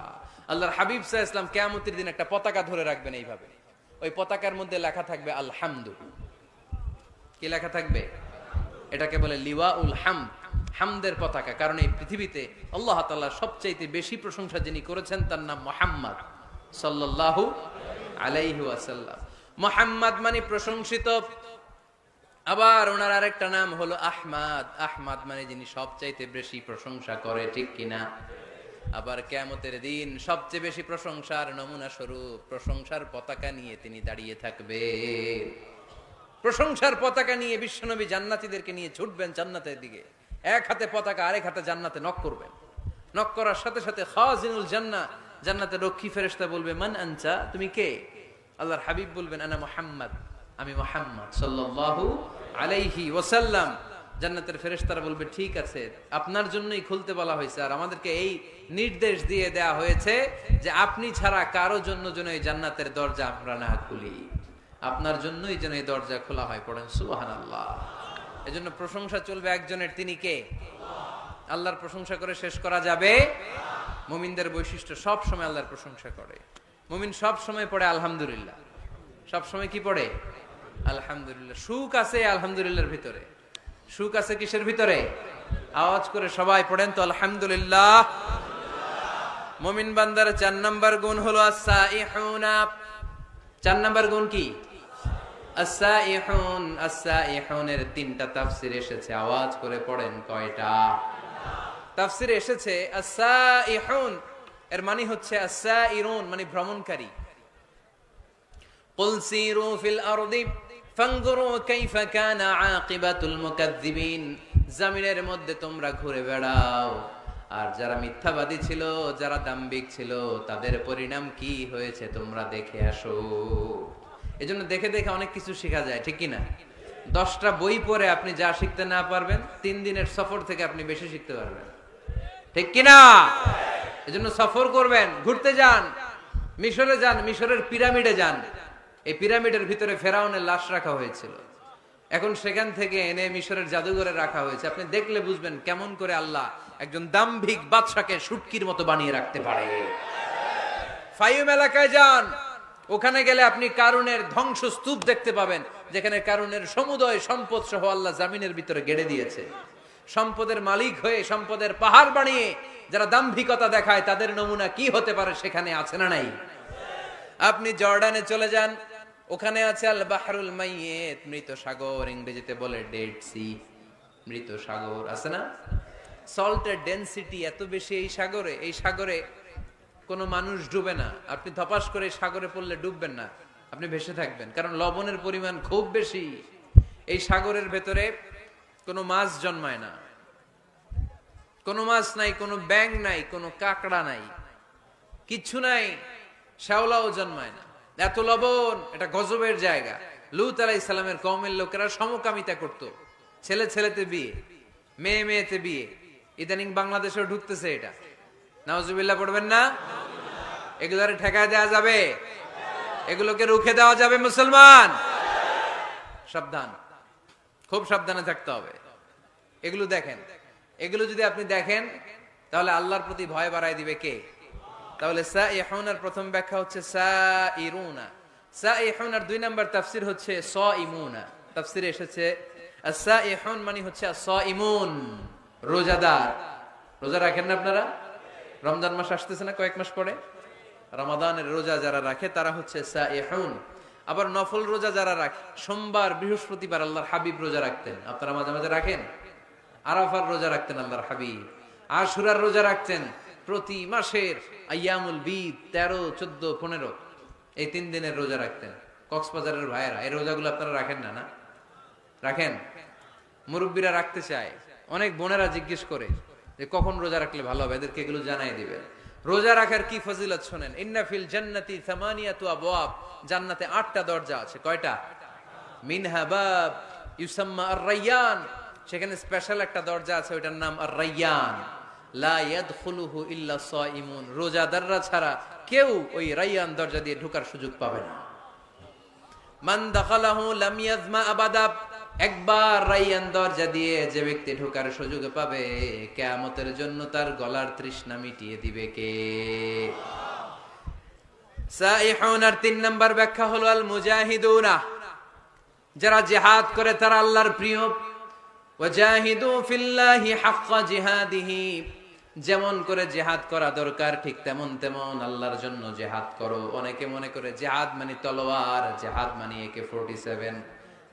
[SPEAKER 1] আল্লাহর হাবিব সাল্লাল্লাহু আলাইহি ওয়াসাল্লাম কিয়ামতের দিন একটা পতাকা ধরে রাখবেন এইভাবে, ওই পতাকার মধ্যে লেখা থাকবে আলহামদু। কি লেখা থাকবে? এটাকে বলে লিওয়াউল হামদ, হামদের পতাকা। কারণ এই পৃথিবীতে আল্লাহ তাআলা সবচাইতে বেশি প্রশংসা যিনি করেছেন তার নাম মুহাম্মদ সাল্লাল্লাহু আলাইহি ওয়াসাল্লাম। মুহাম্মদ মানে প্রশংসিত। আবার ওনার আরেকটা নাম হলো আহমদ। আহমদ মানে যিনি সবচাইতে বেশি প্রশংসা করে, ঠিক কিনা? আবার কিয়ামতের দিন সবচেয়ে বেশি প্রশংসার নমুনা স্বরূপ প্রশংসার পতাকা নিয়ে তিনি দাঁড়িয়ে থাকবে। প্রশংসার পতাকা নিয়ে বিশ্বনবী জান্নাতীদেরকে নিয়ে ছুটবেন জান্নাতের দিকে। এক হাতে পতাকা, আরেক হাতে জান্নাতে নক করবেন। নক করার সাথে সাথে খাজিনুল জান্নাহ, জান্নাতের রক্ষী ফেরেশতা বলবে মান আনতা, তুমি কে? আল্লাহর হাবিব বলবেন আনা মুহাম্মদ, আমি মুহাম্মদ সাল্লাল্লাহু আলাইহি ওয়াসাল্লাম। জান্নাতের ফেরেশতারা বলবে ঠিক আছে, আপনার জন্যই খুলতে বলা হয়েছে, আর আমাদেরকে এই নির্দেশ দিয়ে দেয়া হয়েছে যে আপনি ছাড়া কারো জন্য যেন এই জান্নাতের দরজা আমরা না খুলি, আপনার জন্যই যেন এই দরজা খোলা হয়। পড়েন সুবহানাল্লাহ। এজন্য প্রশংসা চলবে একজনের, তিনি কে? আল্লাহর প্রশংসা করে শেষ করা যাবে? মুমিনদের বৈশিষ্ট্য, সব সময় আল্লাহর প্রশংসা করে। মুমিন সব সময় পড়ে আলহামদুলিল্লাহ। সব সময় কি পড়ে? আলহামদুলিল্লাহ। সুখ আছে আলহামদুলিল্লাহর ভিতরে। সুখ আছে কিসের ভিতরে? আওয়াজ করে সবাই পড়েন তো আলহামদুলিল্লাহ। মুমিন বান্দার 4 নাম্বার গুণ হলো আস-সাইহুনা। 4 নাম্বার গুণ কি? আস-সাইহুন। আস-সাইহুনের 3টা তাফসীর এসেছে, আওয়াজ করে পড়েন কয়টা? তাফসীরে এসেছে আস-সাইহুন এর মানে হচ্ছে আস-সাইরুন মানে ভ্রমণকারী। কুল সিরু ফিল আরদি ফানজুরু কাইফা কানা আকিবাতুল মুকাজ্জিবিন। জমিনের মধ্যে তোমরা ঘুরে বেড়াও, আর যারা মিথ্যাবাদী ছিল, যারা দাম্ভিক ছিল, তাদের পরিণাম কি হয়েছে তোমরা দেখে আসো। এজন্য দেখে দেখে অনেক কিছু শেখা যায়, ঠিক কি না? 10টা বই পড়ে আপনি যা শিখতে না পারবেন, 3 দিনের সফর থেকে আপনি বেশি শিখতে পারবেন, ঠিক কি না? এজন্য সফর করবেন, ঘুরতে যান, মিশরে যান, মিশরের পিরামিডে যান। এই পিরামিডের ভিতরে ফেরাউনের লাশ রাখা হয়েছিল, এখন সেখান থেকে এনে মিশরের জাদুঘরে রাখা হয়েছে। আপনি দেখলে বুঝবেন কেমন করে আল্লাহ একজন দাম্ভিক বাদশাকে শুটকির মতো বানিয়ে রাখতে পারে। ফাইম এলাকায় যান, ওখানে গেলে আপনি কারুনের ধ্বংস স্তূপ দেখতে পাবেন, যেখানে কারুনের সমুদয় সম্পদ সহ আল্লাহ জামিনের ভিতরে গেড়ে দিয়েছে। সম্পদের মালিক হয়ে সম্পদের পাহাড় বানিয়ে যারা দাম্ভিকতা দেখায় তাদের নমুনা কি হতে পারে সেখানে আছে না নাই? আপনি জর্ডানে চলে যান, ওখানে আছে আল বাহরুল মাইয়িত, মৃত সাগর, ইংরেজিতে বলে ডেড সি, মৃত সাগর আছে না? সল্টের ডেনসিটি এত বেশি এই সাগরে, এই সাগরে কোনো মানুষ ডুবে না। আপনি ধপাস করে সাগরে পড়লে ডুববেন না, আপনি ভেসে থাকবেন, কারণ লবণের পরিমাণ খুব বেশি। এই সাগরের ভেতরে কোনো মাছ জন্মায় না, কোনো মাছ নাই, কোনো ব্যাঙ নাই, কোনো কাঁকড়া নাই, কিচ্ছু নাই, শ্যাওলাও জন্মায় না। এত লবণ, এটা গজবের জায়গা। লূত আলাইহিস সালামের কওমের লোকেরা সমকামিতা করত, ছেলে ছেলেতে বিয়ে, মেয়ে মেয়েতে বিয়ে। ইদানিং বাংলাদেশেও ঢুকতেছে এটা, নাউজুবিল্লাহ পড়বেন না? এগুলোরে ঠেকায় দেওয়া যাবে? এগুলোকে রুখে দেওয়া যাবে? মুসলমান সাবধান, খুব সাবধানে থাকতে হবে। এগুলো দেখেন, এগুলো যদি আপনি দেখেন তাহলে আল্লাহর প্রতি ভয় বাড়ায় দিবে কে? তাহলে সাইহুনার প্রথম ব্যাখ্যা হচ্ছে সাইরুনা, সাইহুন আর 2 নাম্বার তাফসীর হচ্ছে সাইমুনা। তাফসীরে এসেছে as-সাইহুন মানে হচ্ছে as-সাইমুন, রোজাদার। রোজা রাখেন না আপনারা? রমজান মাস আসতেছে না কয়েক মাস পরে? রমাদানের রোজা যারা রাখে তারা হচ্ছে সাইহুন। আবার নফল রোজা যারা রাখে, সোমবার বৃহস্পতিবার আল্লাহর হাবিব রোজা রাখতেন, আপনারা মাঝে মাঝে রাখেন। আরাফার রোজা রাখতেন আল্লাহর হাবিব, আশুরার রোজা রাখতেন। প্রতি মাসের আইয়ামুল বীদ 13, 14, 15 এই 3 দিনের রোজা রাখতেন। কক্সবাজারের ভাইয়েরা এই রোজাগুলো আপনারা রাখেন না? না রাখেন? মুরব্বীরা রাখতে চায়, অনেক বোনেরা জিজ্ঞেস করে যে কখন রোজা রাখলে ভালো হবে, এদেরকে এগুলো জানাই দিবে। রোজা রাখার কি ফজিলত শোনেন। ইন্না ফিল জান্নাতি সামানিয়াতু আবওয়াব, জান্নাতে 8টা দরজা আছে। কয়টা? মিনহা বাব ইউসাম্মা আর-রায়্যান, সেখানে স্পেশাল একটা দরজা আছে, ওইটার নাম আর-রায়্যান। লা ইয়াদখুলুহু ইল্লা সাইমুন, রোজাদাররা ছাড়া কেউ ওই রায়্যান দরজা দিয়ে ঢোকার সুযোগ পাবে না। মান দাখালাহু লাম ইয়াজমা আবাদা, একবার রায়্যান দরজা দিয়ে যে ব্যক্তি ঢোকার সুযোগ পাবে, কিয়ামতের জন্য তার গলার তৃষ্ণা মিটিয়ে দিবে কে? সাইহুন আর 3 নাম্বার ব্যাখ্যা হলো আল মুজাহিদুনা, যারা জিহাদ করে তারা আল্লাহর প্রিয়। ওয়াজাহিদু ফিল্লাহি হাক্কা জিহাদিহি, যেমন করে জিহাদ করা দরকার ঠিক তেমন তেমন আল্লাহর জন্য জিহাদ করো। অনেকে মনে করে জিহাদ মানে তলোয়ার, জিহাদ মানে AK-47,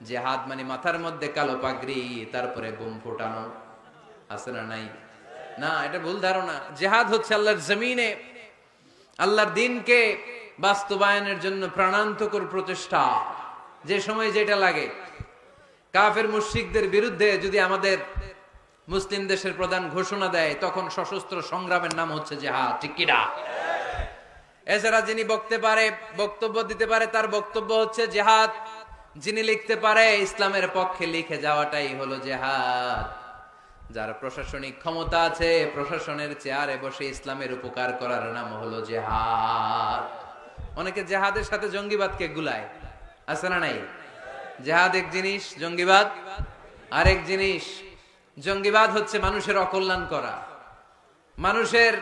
[SPEAKER 1] জিহাদ মানে মাথার মধ্যে কালো পাগড়ি তারপরে বোম ফোটানো, আছে না নাই? না, এটা ভুল ধারণা। জিহাদ হচ্ছে আল্লাহর জমিনে আল্লাহর দ্বীনকে বাস্তবায়নের জন্য প্রাণান্তকর প্রচেষ্টা, যে সময় যেটা লাগে। কাফের মুশরিকদের বিরুদ্ধে যদি আমাদের মুসলিম দেশের প্রধান ঘোষণা দেয়, তখন সশস্ত্র সংগ্রামের নাম হচ্ছে জিহাদ, ঠিক কি না? এছাড়া যিনি বক্তব্য দিতে পারে তার বক্তব্য হচ্ছে জিহাদ, যিনি লিখতে পারে ইসলামের পক্ষে লিখে যাওয়াটাই হলো জিহাদ। যার প্রশাসনিক ক্ষমতা আছে, প্রশাসনের চেয়ারে বসে ইসলামের উপকার করার নাম হলো জিহাদ। অনেকে জিহাদের সাথে জঙ্গিবাদকে গুলায়, আছে না নাই? জিহাদ এক জিনিস, জঙ্গিবাদ আরেক জিনিস। জঙ্গিবাদ হচ্ছে মানুষের অকল্যাণ করা, মানুষের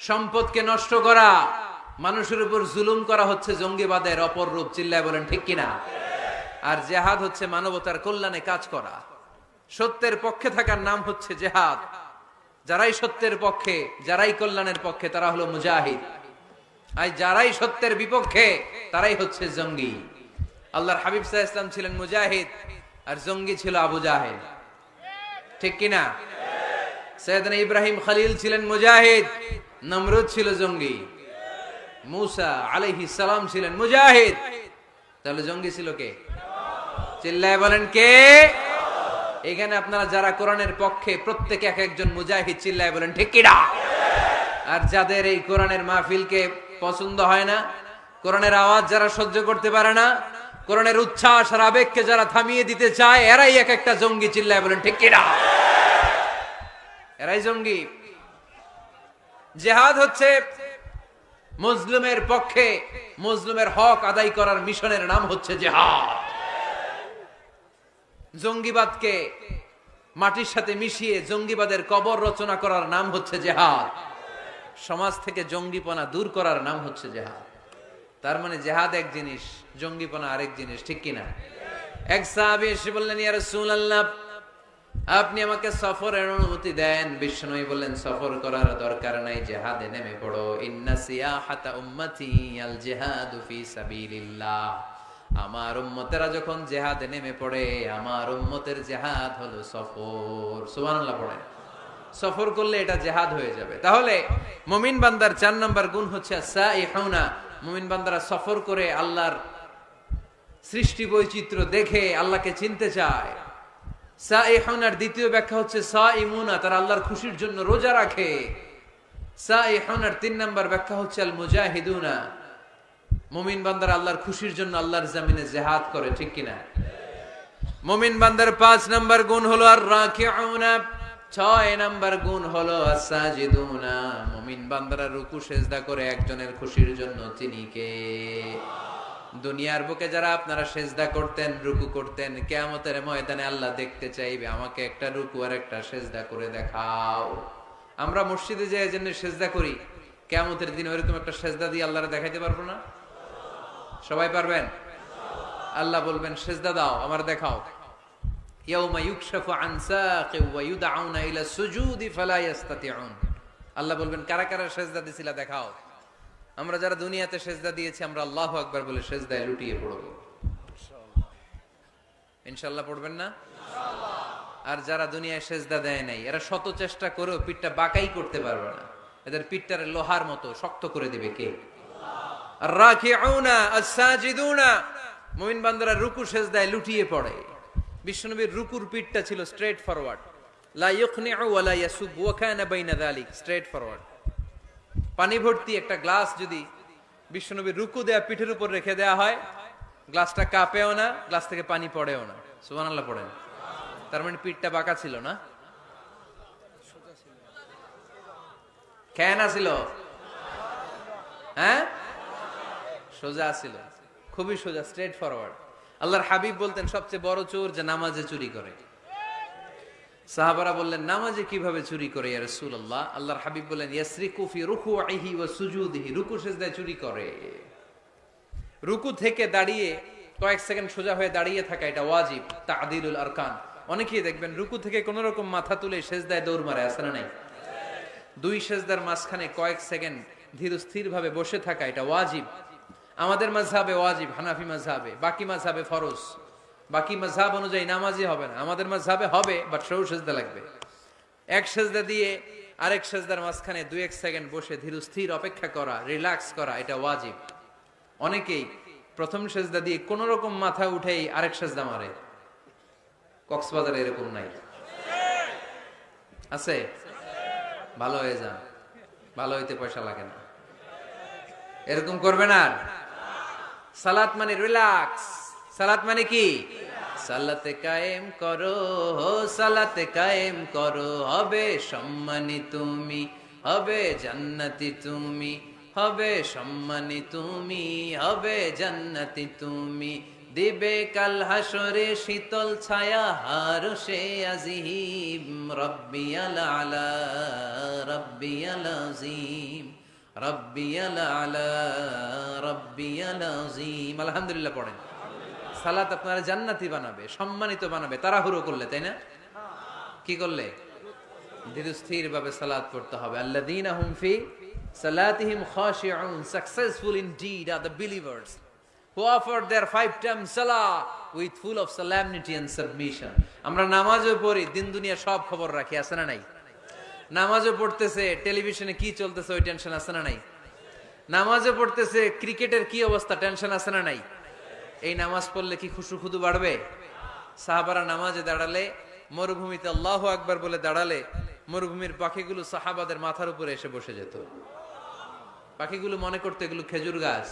[SPEAKER 1] সম্পদকে নষ্ট করা, মানুষের উপর জুলুম করা হচ্ছে জঙ্গিবাদের অপর রূপ। চিল্লায় বলেন ঠিক কিনা? আর জিহাদ হচ্ছে মানবতার কল্যাণে কাজ করা, সত্যের পক্ষে থাকার নাম হচ্ছে জিহাদ। যারাই সত্যের পক্ষে, যারাই কল্যাণের পক্ষে, তারা হলো মুজাহিদ। আর যারাই সত্যের বিপক্ষে, তারাই হচ্ছে জঙ্গি। আল্লাহর হাবিব সাল্লাল্লাহু আলাইহি ওয়াসাল্লাম ছিলেন মুজাহিদ, আর জঙ্গি ছিল আবু জাহেল, ঠিক কিনা? সাইয়েদনা ইব্রাহিম খলিল ছিলেন মুজাহিদ, নমরুদ ছিল জঙ্গি। মুসা আলাইহিস সালাম ছিলেন মুজাহিদ, তাহলে জঙ্গি ছিল কে? চিল্লায় বলেন কে? এখানে আপনারা যারা কোরআনের পক্ষে, প্রত্যেকে এক একজন মুজাহিদ। চিল্লায় বলেন ঠিক কিনা? আর যাদের এই কোরআনের মাহফিলকে পছন্দ হয় না, কোরআনের আওয়াজ যারা সহ্য করতে পারে না, কোরআনের উচ্ছ্বাস আর আবেগকে যারা থামিয়ে দিতে চায়, এরাই এক একটা জঙ্গি। চিল্লায় বলেন ঠিক কিনা? এরাই জঙ্গি। জিহাদ হচ্ছে মুসলিমের পক্ষে মুসলিমের হক আদায় করার মিশনের নাম হচ্ছে জিহাদ। জঙ্গিবাদকে মাটির সাথে মিশিয়ে জঙ্গিবাদের কবর রচনা করার নাম হচ্ছে জিহাদ। সমাজ থেকে জঙ্গিপনা দূর করার নাম হচ্ছে জিহাদ। তার মানে জিহাদ এক জিনিস, জঙ্গিপনা আরেক জিনিস, ঠিক কিনা? এক সাহাবী এসে বললেন, ইয়া রাসূলুল্লাহ, আপনি আমাকে সফরের অনুমতি দেন। বিশ্বনবী বললেন, সফর করার দরকার নাই, জিহাদে নেমে পড়ো। ইন্না সিয়াহাতা উম্মতি আল জিহাদু ফি সাবিলিল্লাহ। আমার উম্মতেরা যখন জিহাদে নেমে পড়ে, আমার উম্মতের জিহাদ হলো সফর। সুবহানাল্লাহ পড়েন। সফর করলে এটা জিহাদ হয়ে যাবে। তাহলে মুমিন বান্দার 4 নাম্বার গুণ হচ্ছে সাইহুনা। মুমিন বান্দারা সফর করে আল্লাহর সৃষ্টি বৈচিত্র্য দেখে আল্লাহকে চিনতে চায়। সাইহুনার দ্বিতীয় ব্যাখ্যা হচ্ছে সাইমুনা, তারা আল্লাহর খুশির জন্য রোজা রাখে। সাইহুনার 3 নাম্বার ব্যাখ্যা হচ্ছে আল মুজাহিদুনা, মুমিন বান্দারা আল্লাহর খুশির জন্য আল্লাহর জমিনে জিহাদ করে, ঠিক কিনা? মুমিন বান্দার 5 নাম্বার গুণ হলো আর রাকিউনা, 6 নাম্বার গুণ হলো আস-সাজিদুনা। মুমিন বান্দারা রুকু সেজদা করে একজনের খুশির জন্য, তিনি কে? দুনিয়ার বুকে যারা আপনারা সেজদা করতেন, রুকু করতেন, কিয়ামতের ময়দানে আল্লাহ দেখতে চাইবে, আমাকে একটা রুকু আর একটা সেজদা করে দেখাও। আমরা মসজিদে যে এজন্য সেজদা করি, কিয়ামতের দিন ওইরকম একটা সেজদা দিয়ে আল্লাহরে দেখাইতে পারবো না? সবাই পারবেন? আল্লাহ বলবেন সেজদা দাও, আমার দেখাও। ইয়াউমা ইউকশাফু আন সাকিন ওয়া ইউদআউনা ইলা সুজুদি ফালা ইস্তাতিউন। আল্লাহ বলবেন কারা কারা সেজদা দিছিলা দেখাও। আমরা যারা দুনিয়াতে সেজদা দিয়েছি আমরা আল্লাহু আকবার বলে সেজদায় লুটিয়ে পড়ব। ইনশাআল্লাহ পড়বেন না? আর যারা দুনিয়ায় সেজদা দেয় নাই এরা শত চেষ্টা করেও পিঠটা বাঁকাই করতে পারবে না। এদের পিঠটারে লোহার মতো শক্ত করে দিবে কে? আর রাকিউনা আস-সাজিদুনা, মুমিন বান্দারা রুকু সেজদায় লুটিয়ে পড়ে। বিশ্বনবীর রুকুর পিঠটা ছিল স্ট্রেট ফরওয়ার্ড, লা ইউকনিউ ওয়া লা ইয়াসুব ওয়া কানা বাইনা যালিক, স্ট্রেট ফরওয়ার্ড। পানি ভর্তি একটা গ্লাস যদি বিশ্বনবীর রুকু দেয়া পিঠের উপর রেখে দেয়া হয়, গ্লাসটা কাঁপেও না, গ্লাস থেকে পানি পড়েও না। সুবহানাল্লাহ পড়েন। তার মানে পিঠটা বাঁকা ছিল না, কেন ছিল? হ্যাঁ, সোজা ছিল, খুবই সোজা, স্ট্রেট ফরওয়ার্ড। আল্লাহর হাবিব বলতেন সবচেয়ে বড় চোর যে নামাজে চুরি করে। সাহাবারা বললেন নামাজে কিভাবে চুরি করে ইয়া রাসূলুল্লাহ? আল্লাহর হাবিব বললেন ইয়াসরিকু ফি রুকুইহি ওয়া সুজুদিহি, রুকু সিজদায় চুরি করে। রুকু থেকে দাঁড়িয়ে কয়েক সেকেন্ড সোজা হয়ে দাঁড়িয়ে থাকা এটা ওয়াজিব, তা'দিলুল আরকান। অনেকেই দেখবেন রুকু থেকে কোন রকম মাথা তুলে সেজদায় দৌড় মারে, আছে না নাই? দুই সেজদার মাঝখানে কয়েক সেকেন্ড ধীর স্থির ভাবে বসে থাকা এটা ওয়াজিব। আমাদের মাযহাবে ওয়াজিব, হানাফি মাযহাবে, বাকি মাযহাবে ফরজ। বাকি মাযহাব অনুযায়ী নামাজই হবে না, আমাদের মাযহাবে হবে, বাট সরু সেজদা লাগবে। এক সেজদা দিয়ে আরেক সেজদার মাঝখানে 2-1 সেকেন্ড বসে ধীর স্থির অপেক্ষা করা, রিল্যাক্স করা এটা ওয়াজিব। অনেকেই প্রথম সেজদা দিয়ে কোন রকম মাথা উঠেই আরেক সেজদা মারে। কক্সবাজারে এরকম নাই? আছে? ভালো হয়ে যান, ভালো হইতে পয়সা লাগে না। এরকম করবেন আর। সালাত মানে রিল্যাক্স। সালাত মানে কি? সালাতে কায়েম করো, সালাতে কায়েম করো, হবে সম্মানী তুমি, হবে জান্নাতি তুমি, হবে সম্মানী তুমি, হবে জান্নাতি তুমি, দিবে কাল হাসরে শীতল ছায়া হারশে আজিম, রব্বিয়াল আলা রব্বিয়াল আযীম, রব্বিয়াল আলা রব্বিয়াল আযীম। আলহামদুলিল্লাহ পড়েন। সালাত আপনারা জান্নাতি বানাবে, সম্মানিত বানাবে। তাড়াহুড়ো করলে, তাই না? কি করলে? ধীর স্থির ভাবে সালাত পড়তে হবে। আল্লাযীনা হুম ফি সালাতিহিম খাশিউন, successful indeed are the believers who offer their 5 times salah with full of solemnity and submission. আমরা নামাজও পড়ি, দিন দুনিয়া সব খবর রাখি, আছে না নাই? নামাজও পড়তেছে, টেলিভিশনে কি চলতেছে ওই টেনশন আছে না নাই? নামাজও পড়তেছে, ক্রিকেটের কি অবস্থা, টেনশন আছে না নাই? এই নামাজ পড়লে কি খুশু খুদু বাড়বে? সাহাবারা নামাজে দাঁড়ালে, মরুভূমিতে আল্লাহু আকবার বলে দাঁড়ালে, মরুভূমির পাখিগুলো সাহাবাদের মাথার উপরে এসে বসে যেত। পাখিগুলো মনে করতো এগুলো খেজুর গাছ।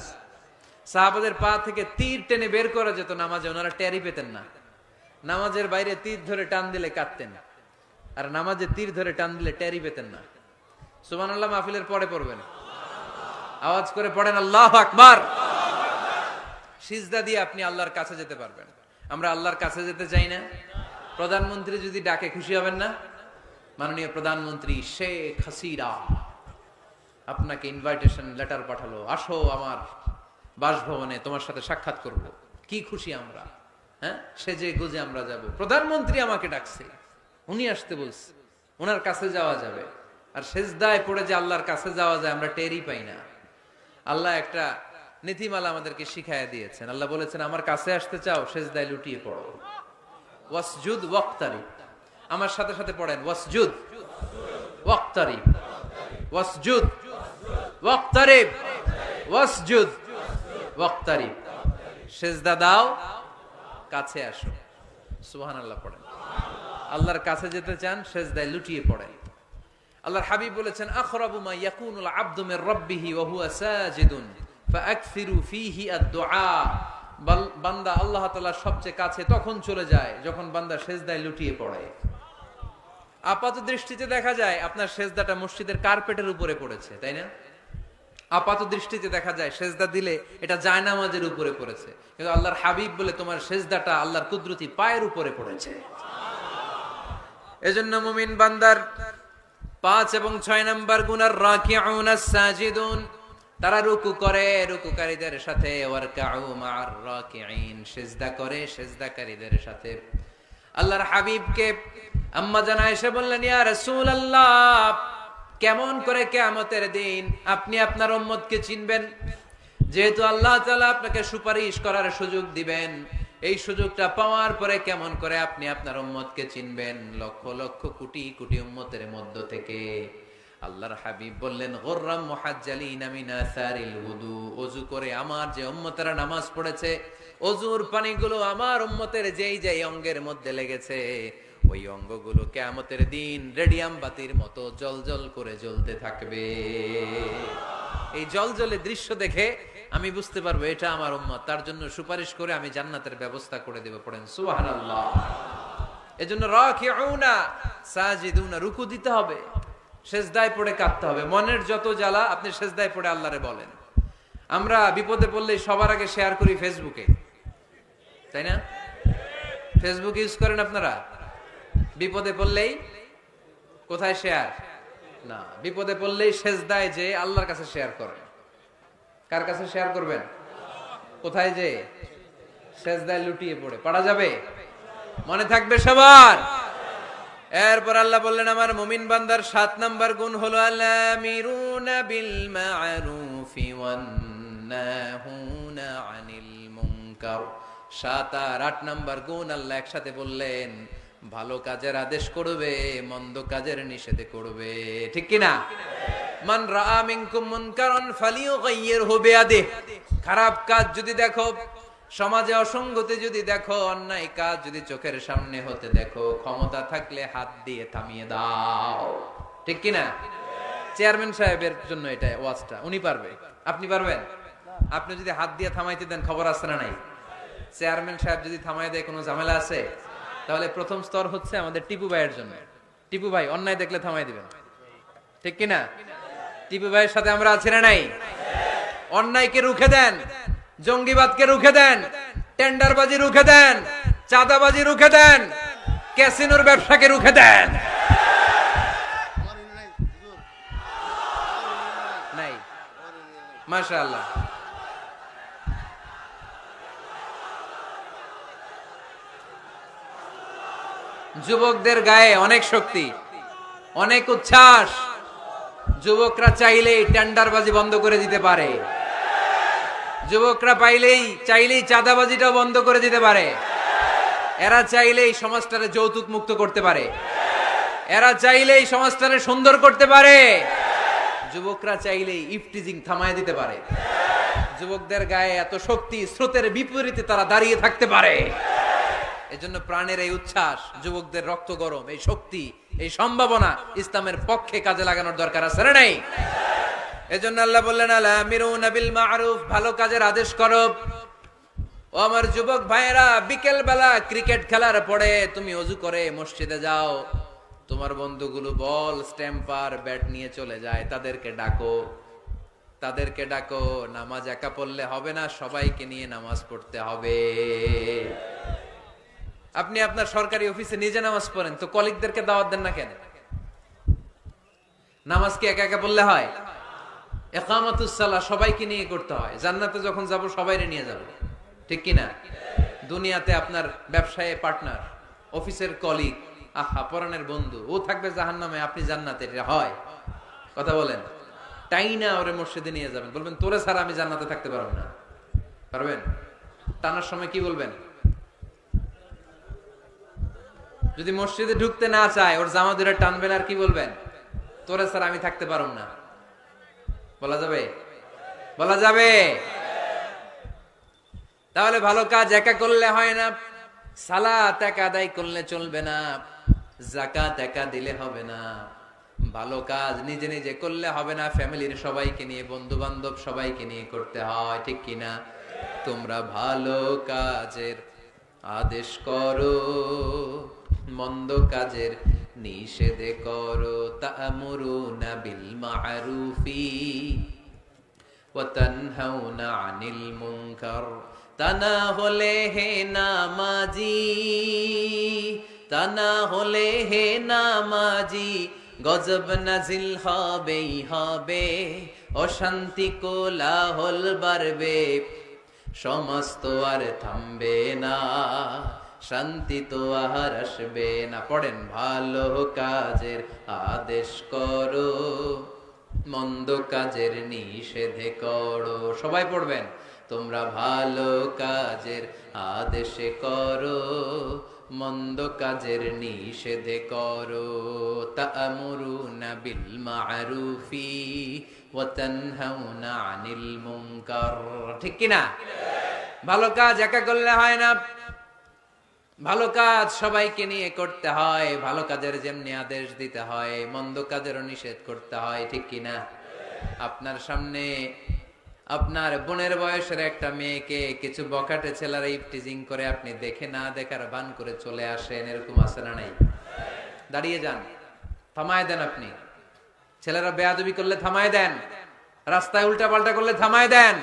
[SPEAKER 1] সাহাবাদের পা থেকে তীর টেনে বের করা যেত নামাজে, ওনারা টেরই পেতেন না। নামাজের বাইরে তীর ধরে টান দিলে কাঁদতেন, আর নামাজে তীর ধরে টান দিলে টেরই পেতেন না। সুবহানাল্লাহ মাহফিলের পরে পড়বেন, আওয়াজ করে পড়েন আল্লাহু আকবার। সিজদা দিয়ে আপনি আল্লাহর কাছে যেতে পারবেন। আমরা আল্লাহর কাছে যেতে চাই না? প্রধানমন্ত্রী যদি ডাকে খুশি হবেন না? মাননীয় প্রধানমন্ত্রী শেখ হাসিনা আপনাকে ইনভাইটেশন লেটার পাঠালো, আসো আমার বাসভবনে, তোমার সাথে সাক্ষাৎ করব। কি খুশি আমরা, হ্যাঁ? সেজে গুজে আমরা যাব। প্রধানমন্ত্রী আমাকে ডাকছে, উনি আসতে বলছে, ওনার কাছে যাওয়া যাবে। আর সেজদায় পড়ে যে আল্লাহর কাছে যাওয়া যায় আমরা টেরই পাই না। আল্লাহ একটা নীতিমালা আমাদেরকে শিখাইয়া দিয়েছেন। আল্লাহ বলেছেন আমার কাছে আসতে চাও, সেজদায় লুটিয়ে পড়ো। ওয়াসজুদ ওয়াক্তারিব। আমার সাথে সাথে পড়েন, ওয়াসজুদ ওয়াক্তারিব, ওয়াসজুদ ওয়াক্তারিব, ওয়াসজুদ ওয়াক্তারিব। সেজদা দাও, কাছে আসো। সুবহানাল্লাহ পড়েন। আল্লাহর কাছে যেতে চান, সেজদায় লুটিয়ে পড়েন। আল্লাহর হাবিব বলেছেন আখরাবু মা ইয়াকুনুল আবদু মির রাব্বিহি ওয়া হুয়া সাজিদুন ফাআকসিরু ফীহি আদ-দুআ। বান্দা আল্লাহ তাআলার সবচেয়ে কাছে তখন চলে যায় যখন বান্দা সেজদায় লুটিয়ে পড়ে। আপাত দৃষ্টিতে দেখা যায় আপনার সেজদাটা মসজিদের কার্পেটের উপরে পড়েছে, তাই না? আপাত দৃষ্টিতে দেখা যায় সেজদা দিলে এটা জায়নামাজের উপরে পড়েছে, কিন্তু আল্লাহর হাবিব বলে তোমার সেজদাটা আল্লাহর কুদরতি পায়ের উপরে পড়েছে। এজন্য মুমিন বান্দার 5 এবং 6 নাম্বার গুণ আর রাকিউন আস-সাজিদুন, তারা রুকু করে, রুকুকারীদের সাথে, ওয়ারকাউ মা'আর রাকিঈন, সিজদা করে সিজদাকারীদের সাথে। আল্লাহর হাবিবকে আম্মা জান আয়েশা বললেন, ইয়া রাসূলুল্লাহ, কেমন করে কিয়ামতের দিন আপনি আপনার উম্মতকে চিনবেন? যেহেতু আল্লাহ তাআলা আপনাকে সুপারিশ করার সুযোগ দিবেন, এই সুযোগটা পাওয়ার পরে কেমন করে আপনি আপনার উম্মতকে চিনবেন লক্ষ লক্ষ কোটি কোটি উম্মতের মধ্য থেকে? আল্লাহর হাবিব বললেন, গুররাম মুহাজ্জালিনা মিন আসারিল wudu, ওযু করে আমার যে উম্মতেরা নামাজ পড়েছে, ওযুর পানিগুলো আমার উম্মতের যেই যেই অঙ্গের মধ্যে লেগেছে, ওই অঙ্গগুলো কিয়ামতের দিন রেডিয়াম বাতির মতো জ্বলজ্বল করে জ্বলতে থাকবে। এই জ্বলজ্বলে দৃশ্য দেখে আমি বুঝতে পারবো এটা আমার উম্মত, তার জন্য সুপারিশ করে আমি জান্নাতের ব্যবস্থা করে দেব। পড়েন সুবহানাল্লাহ। এজন্য রাকিউনা সাজিদুনা, রুকু দিতে হবে, সেজদায় পড়ে কাঁদতে হবে। মনের যত জ্বালা আপনি সেজদায় পড়ে আল্লাহরে বলেন। আমরা বিপদে পড়লে সবার আগে শেয়ার করি ফেসবুকে, তাই না? ফেসবুক ইউজ করেন আপনারা? বিপদে পড়লেই কোথায় শেয়ার? না, বিপদে পড়লেই সেজদায় যে আল্লাহর কাছে শেয়ার করেন। কার কাছে শেয়ার করবেন? কোথায় যে? সেজদায় লুটিয়ে পড়ে। পারা যাবে? মনে থাকবে সবার? এরপর আল্লাহ বললেন, আমার মুমিন বান্দার 7 নাম্বার গুণ হলো আলামিরুনা বিল মা'রুফি ওয়ান নাহুনা আনিল মুনকার। 7 আর 8 নাম্বার গুণ আল্লাহ একসাথে বললেন, ভালো কাজের আদেশ করবে, মন্দ কাজের নিষেধ করবে। ঠিক কি না? মান রাআ মিনকুম মুনকারান ফালিয়ুগাইয়িরহু বিয়াদিহি, খারাপ কাজ যদি দেখো, সমাজে অসঙ্গতি যদি দেখো, অন্যায় কাজ যদি চোখের সামনে হতে দেখো, ক্ষমতা থাকলে হাত দিয়ে থামিয়ে দাও। ঠিক কি না? চেয়ারম্যান সাহেবের জন্য এটা ওয়াজটা, উনি পারবে, আপনি পারবেন? আপনি যদি হাত দিয়ে থামাইতে দেন, খবর আছে না নাই? চেয়ারম্যান সাহেব যদি থামাই দেয়, কোনো ঝামেলা আছে? তাহলে প্রথম স্তর হচ্ছে আমাদের টিপু ভাইয়ের জন্য। টিপু ভাই অন্যায় দেখলে থামাই দিবেন। ঠিক কি না? টিপু ভাইয়ের সাথে আমরা আছি না নাই? অন্যায়কে রুখে দেন, জঙ্গিবাদকে রুখে দেন, টেন্ডারবাজি রুখে দেন, চাঁদাবাজি রুখে দেন, ক্যাসিনোর ব্যবসাকে রুখে দেন। নাই? মাশাআল্লাহ। যুবকদের গায়ে অনেক শক্তি, অনেক উচ্ছ্বাস। যুবকরা চাইলেই টেন্ডারবাজি বন্ধ করে দিতে পারে, যুবকরা চাইলেই চাঁদাবাজিটাও বন্ধ করে দিতে পারে, এরা চাইলেই সমাজটারে যৌতুক মুক্ত করতে পারে, এরা চাইলেই সমাজটারে সুন্দর করতে পারে, যুবকরা চাইলেই ইফটিজিং থামায় দিতে পারে। যুবকদের গায়ে এত শক্তি, স্রোতের বিপরীতে তারা দাঁড়িয়ে থাকতে পারে। এজন্য প্রাণের এই উচ্ছ্বাস, যুবকদের রক্ত গরম, এই শক্তি, এই সম্ভাবনা ইসলামের পক্ষে কাজে লাগানোর দরকার আছে না নাই? এজন্য আল্লাহ বললেন, আলামিরুনা বিল মা'রুফ, ভালো কাজের আদেশ করো। ও আমার যুবক ভাইয়েরা, বিকেল বেলা ক্রিকেট খেলার পরে তুমি ওযু করে মসজিদে যাও, তোমার বন্ধুগুলো বল, স্ট্যাম্পার, ব্যাট নিয়ে চলে যায়, তাদেরকে ডাকো, তাদেরকে ডাকো। নামাজ একা পড়লে হবে না, সবাইকে নিয়ে নামাজ পড়তে হবে। আপনি আপনার সরকারি অফিসে নিজে নামাজ পড়েন, তো কলিগদেরকে দাওয়াত দেন না কেন? নামাজ কি একা একা পড়লে হয়? ইকামাতুস সালাহ সবাইকে নিয়ে করতে হয়। জান্নাতে যখন যাব সবাইরে নিয়ে যাব। ঠিক কি না? দুনিয়াতে আপনার ব্যবসায়ে পার্টনার, অফিসের কলিগ, আহা পরাণের বন্ধু, ও থাকবে জাহান্নামে, আপনি জান্নাতে। এটা হয়? কথা বলেন। টাইনা ওরে মসজিদে নিয়ে যাবেন, বলবেন তোরে ছাড়া আমি জান্নাতে থাকতে পারবো না। পারবেন? টানার সময় কি বলবেন? যদি মসজিদে ঢুকতে না চায়, ওর জামা ধরে টানবেন, আর কি বলবেন? তোরে ছাড়া আমি থাকতে পারবো না। বলা যাবে? বলা যাবে? তাহলে ভালো কাজ একা করলে হয় না, সালাত একা আদায় করলে চলবে না, যাকাত একা দিলে হবে না, ভালো কাজ নিজে নিজে করলে হবে না, ফ্যামিলির সবাইকে নিয়ে, বন্ধু বান্ধব সবাইকে নিয়ে করতে হয়। ঠিক কিনা? তোমরা ভালো কাজের আদেশ করো, মন্দ কাজের নিষেধ করো। তা'মুরুনা বিল মা'রুফি ওয়া তানহাউনা আনিল মুনকার। তানা হলে হে নামাজি, তানা হলে হে নামাজি, গজব নাজিল হবেই হবে, অশান্তি কোলাহল বাড়বে, সমাজ তো আর থামবে না, শান্তি তো আর আসবে না। পড়েন, ভালো কাজের আদেশ করো, মন্দ কাজের নিষেধে করো। সবাই পড়বেন, তোমরা ভালো কাজের আদেশে করো, মন্দ কাজের নিষেধে করো। তা'মুরুনা বিল মা'রুফি ওয়া তানহাউনা আনিল মুনকার। ঠিক কি না? ভালো কাজ একা করলে হয় না, ভালো কাজ সবাইকে নিয়ে করতে হয়। ভালো কাজের যেমনি আদেশ দিতে হয়, মন্দ কাজেরও নিষেধ করতে হয়। ঠিক কি না? আপনার সামনে আপনার বোনের বয়সের একটা মেয়েকে কিছু বখাটে ছেলেরা ইফটিজিং করে, আপনি দেখে না দেখার ভান করে চলে আসেন, এরকম আছে না নাই? দাঁড়িয়ে যান, থামায় দেন। আপনি ছেলেরা বেয়াদবি করলে থামায় দেন, রাস্তায় উল্টা পাল্টা করলে থামায় দেন,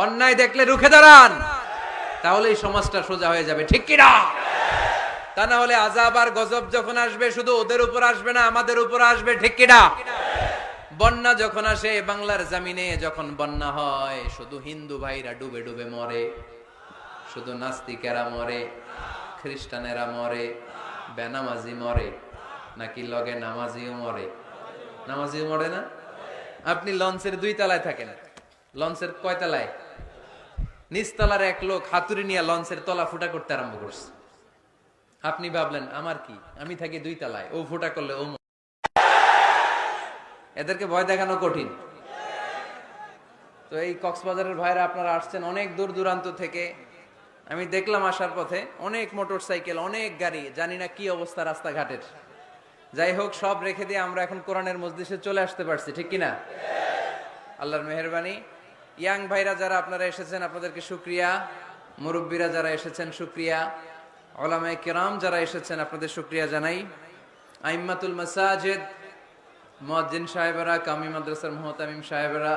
[SPEAKER 1] অন্যায় দেখলে রুখে দাঁড়ান, তাহলে এই সমাজটা সোজা হয়ে যাবে। ঠিক কি না? তা না হলে আযাব আর গজব যখন আসবে, শুধু ওদের উপর আসবে না, আমাদের উপর আসবে। ঠিক কি না? বন্যা যখন আসে বাংলার জমিনে, যখন বন্যা হয়, শুধু হিন্দু ভাইরা ডুবে ডুবে মরে, শুধু নাস্তিকেরা মরে, খ্রিস্টানেরা মরে, বেনামাজি মরে, নাকি লগে নামাজিও মরে? নামাজিও মরে না? আপনি লঞ্চের 2 তলায় থাকেন, লঞ্চের কয় তলায়? নিচতলার এক লোক হাতুড়ি নিয়ে লঞ্চের তলা ফুটা করতে আরম্ভ করছে। আপনি ভাবলেন আমার কি, আমি থাকি 2 তলায়, ও ফুটা করলে ও। এদেরকে ভয় দেখানো কঠিন। তো এই কক্সবাজারের ভাইরা আপনারা আসছেন অনেক দূর দূরান্ত থেকে, আমি দেখলাম আসার পথে অনেক মোটরসাইকেল, অনেক গাড়ি, জানি না কি অবস্থা রাস্তাঘাটের। যাই হোক, সব রেখে দিয়ে আমরা এখন কোরআনের মজলিসে চলে আসতে পারছি। ঠিক কিনা? আল্লাহর মেহেরবানি। ইয়াং ভাইরা যারা আপনারা এসেছেন, আপনাদেরকে শুকরিয়া। মুরব্বীরা যারা এসেছেন শুকরিয়া। উলামায়ে কিরাম যারা এসেছেন, আপনাদের শুকরিয়া জানাই। আইম্মাতুল মাসাজিদ, মুয়াজ্জিন সাহেবেরা, কামি মাদ্রাসার মুহতামিম সাহেবেরা,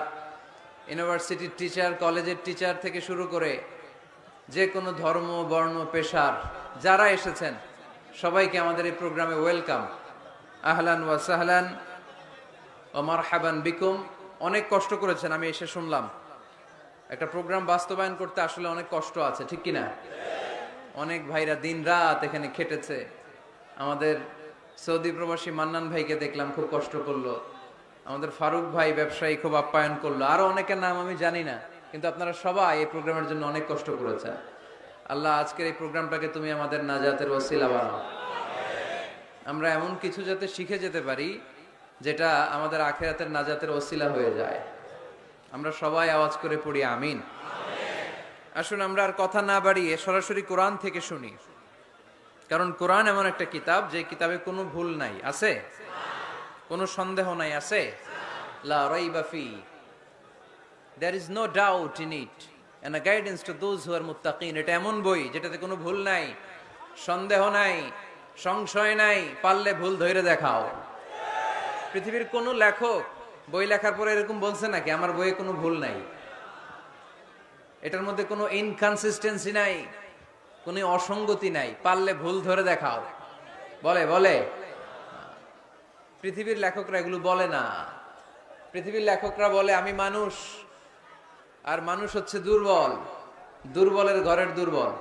[SPEAKER 1] ইউনিভার্সিটির টিচার, কলেজের টিচার থেকে শুরু করে যে কোনো ধর্ম, বর্ণ, পেশার যারা এসেছেন, সবাইকে আমাদের এই প্রোগ্রামে ওয়েলকাম। আহলান ওয়া সাহলান ওয়া মারহাবান বিকুম। অনেক কষ্ট করেছেন, আমি এসে শুনলাম। একটা প্রোগ্রাম বাস্তবায়ন করতে আসলে অনেক কষ্ট আছে। ঠিক কিনা? অনেক ভাইরা দিন রাত এখানে খেটেছে। আমাদের সৌদি প্রবাসী মান্নান ভাইকে দেখলাম, খুব কষ্ট করলো। আমাদের ফারুক ভাই ব্যবসায়ী, খুব আপ্যায়ন করলো। আরো অনেকের নাম আমি জানি না, কিন্তু আপনারা সবাই এই প্রোগ্রামের জন্য অনেক কষ্ট করেছেন। আল্লাহ, আজকের এই প্রোগ্রামটাকে তুমি আমাদের নাজাতের ওসিলা বানাও। আমরা এমন কিছু যাতে শিখে যেতে পারি যেটা আমাদের আখিরাতের নাজাতের ওসিলা হয়ে যায়। আমরা সবাই আওয়াজ করে পড়ি আমিন। আসুন আমরা আর কথা না বাড়িয়ে সরাসরি কোরআন থেকে শুনি, কারণ কোরআন এমন একটা কিতাব যে কিতাবে কোনো ভুল নাই। আছে? কোনো সন্দেহ নাই? আছে? লা রাইবা ফি, there is no doubt in it and a guidance to those who are muttaqin। এটা এমন বই যেটাতে কোনো ভুল নাই, সন্দেহ নাই, সংশয় নাই, পারলে ভুল ধরে দেখাও। পৃথিবীর কোন লেখক বই লেখার পরে এরকম বলছে নাকি আমার বইয়ে কোনো ভুল নাই? এটার মধ্যে কোনো ইনকনসিস্টেন্সি নাই, কোনো অসঙ্গতি নাই, পারলে ভুল ধরে দেখাও। বলে? বলে? পৃথিবীর লেখকরা এগুলো বলে না। পৃথিবীর লেখকরা বলে আমি মানুষ, আর মানুষ হচ্ছে দুর্বল, দুর্বলের ঘরের দুর্বল।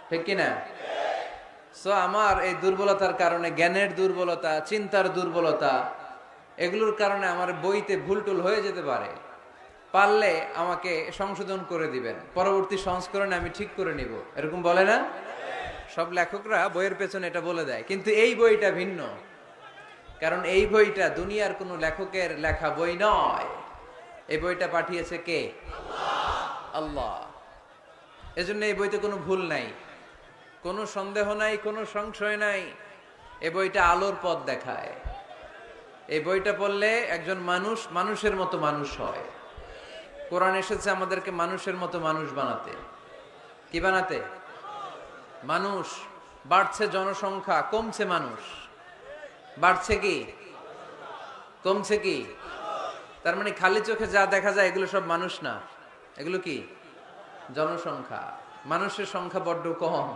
[SPEAKER 1] ঠিক কিনা? সো আমার এই দুর্বলতার কারণে, জ্ঞানের দুর্বলতা, চিন্তার দুর্বলতা, এগুলোর কারণে আমার বইতে ভুল টুল হয়ে যেতে পারে। পারলে আমাকে সংশোধন করে দিবেন, পরবর্তী সংস্করণে আমি ঠিক করে নিব, এরকম বলে না? সব লেখকরা বইয়ের পেছনে এটা বলে দেয়, কিন্তু এই বইটা ভিন্ন। কারণ এই বইটা দুনিয়ার কোনো লেখকের লেখা বই নয়। এই বইটা পাঠিয়েছে কে? আল্লাহ। এজন্য এই বইতে কোনো ভুল নাই, কোনো সন্দেহ নাই, কোনো সংশয় নাই। এই বইটা আলোর পথ দেখায়। এই বইটা পড়লে একজন মানুষ মানুষের মতো মানুষ হয়। কোরআন এসেছে আমাদেরকে মানুষের মতো মানুষ বানাতে। কি বানাতে? মানুষ। বাড়ছে জনসংখ্যা, কমছে মানুষ। বাড়ছে কি, কমছে কি? তার মানে খালি চোখে যা দেখা যায় এগুলো সব মানুষ না, এগুলো কি? জনসংখ্যা। মানুষের সংখ্যা বড্ড কম।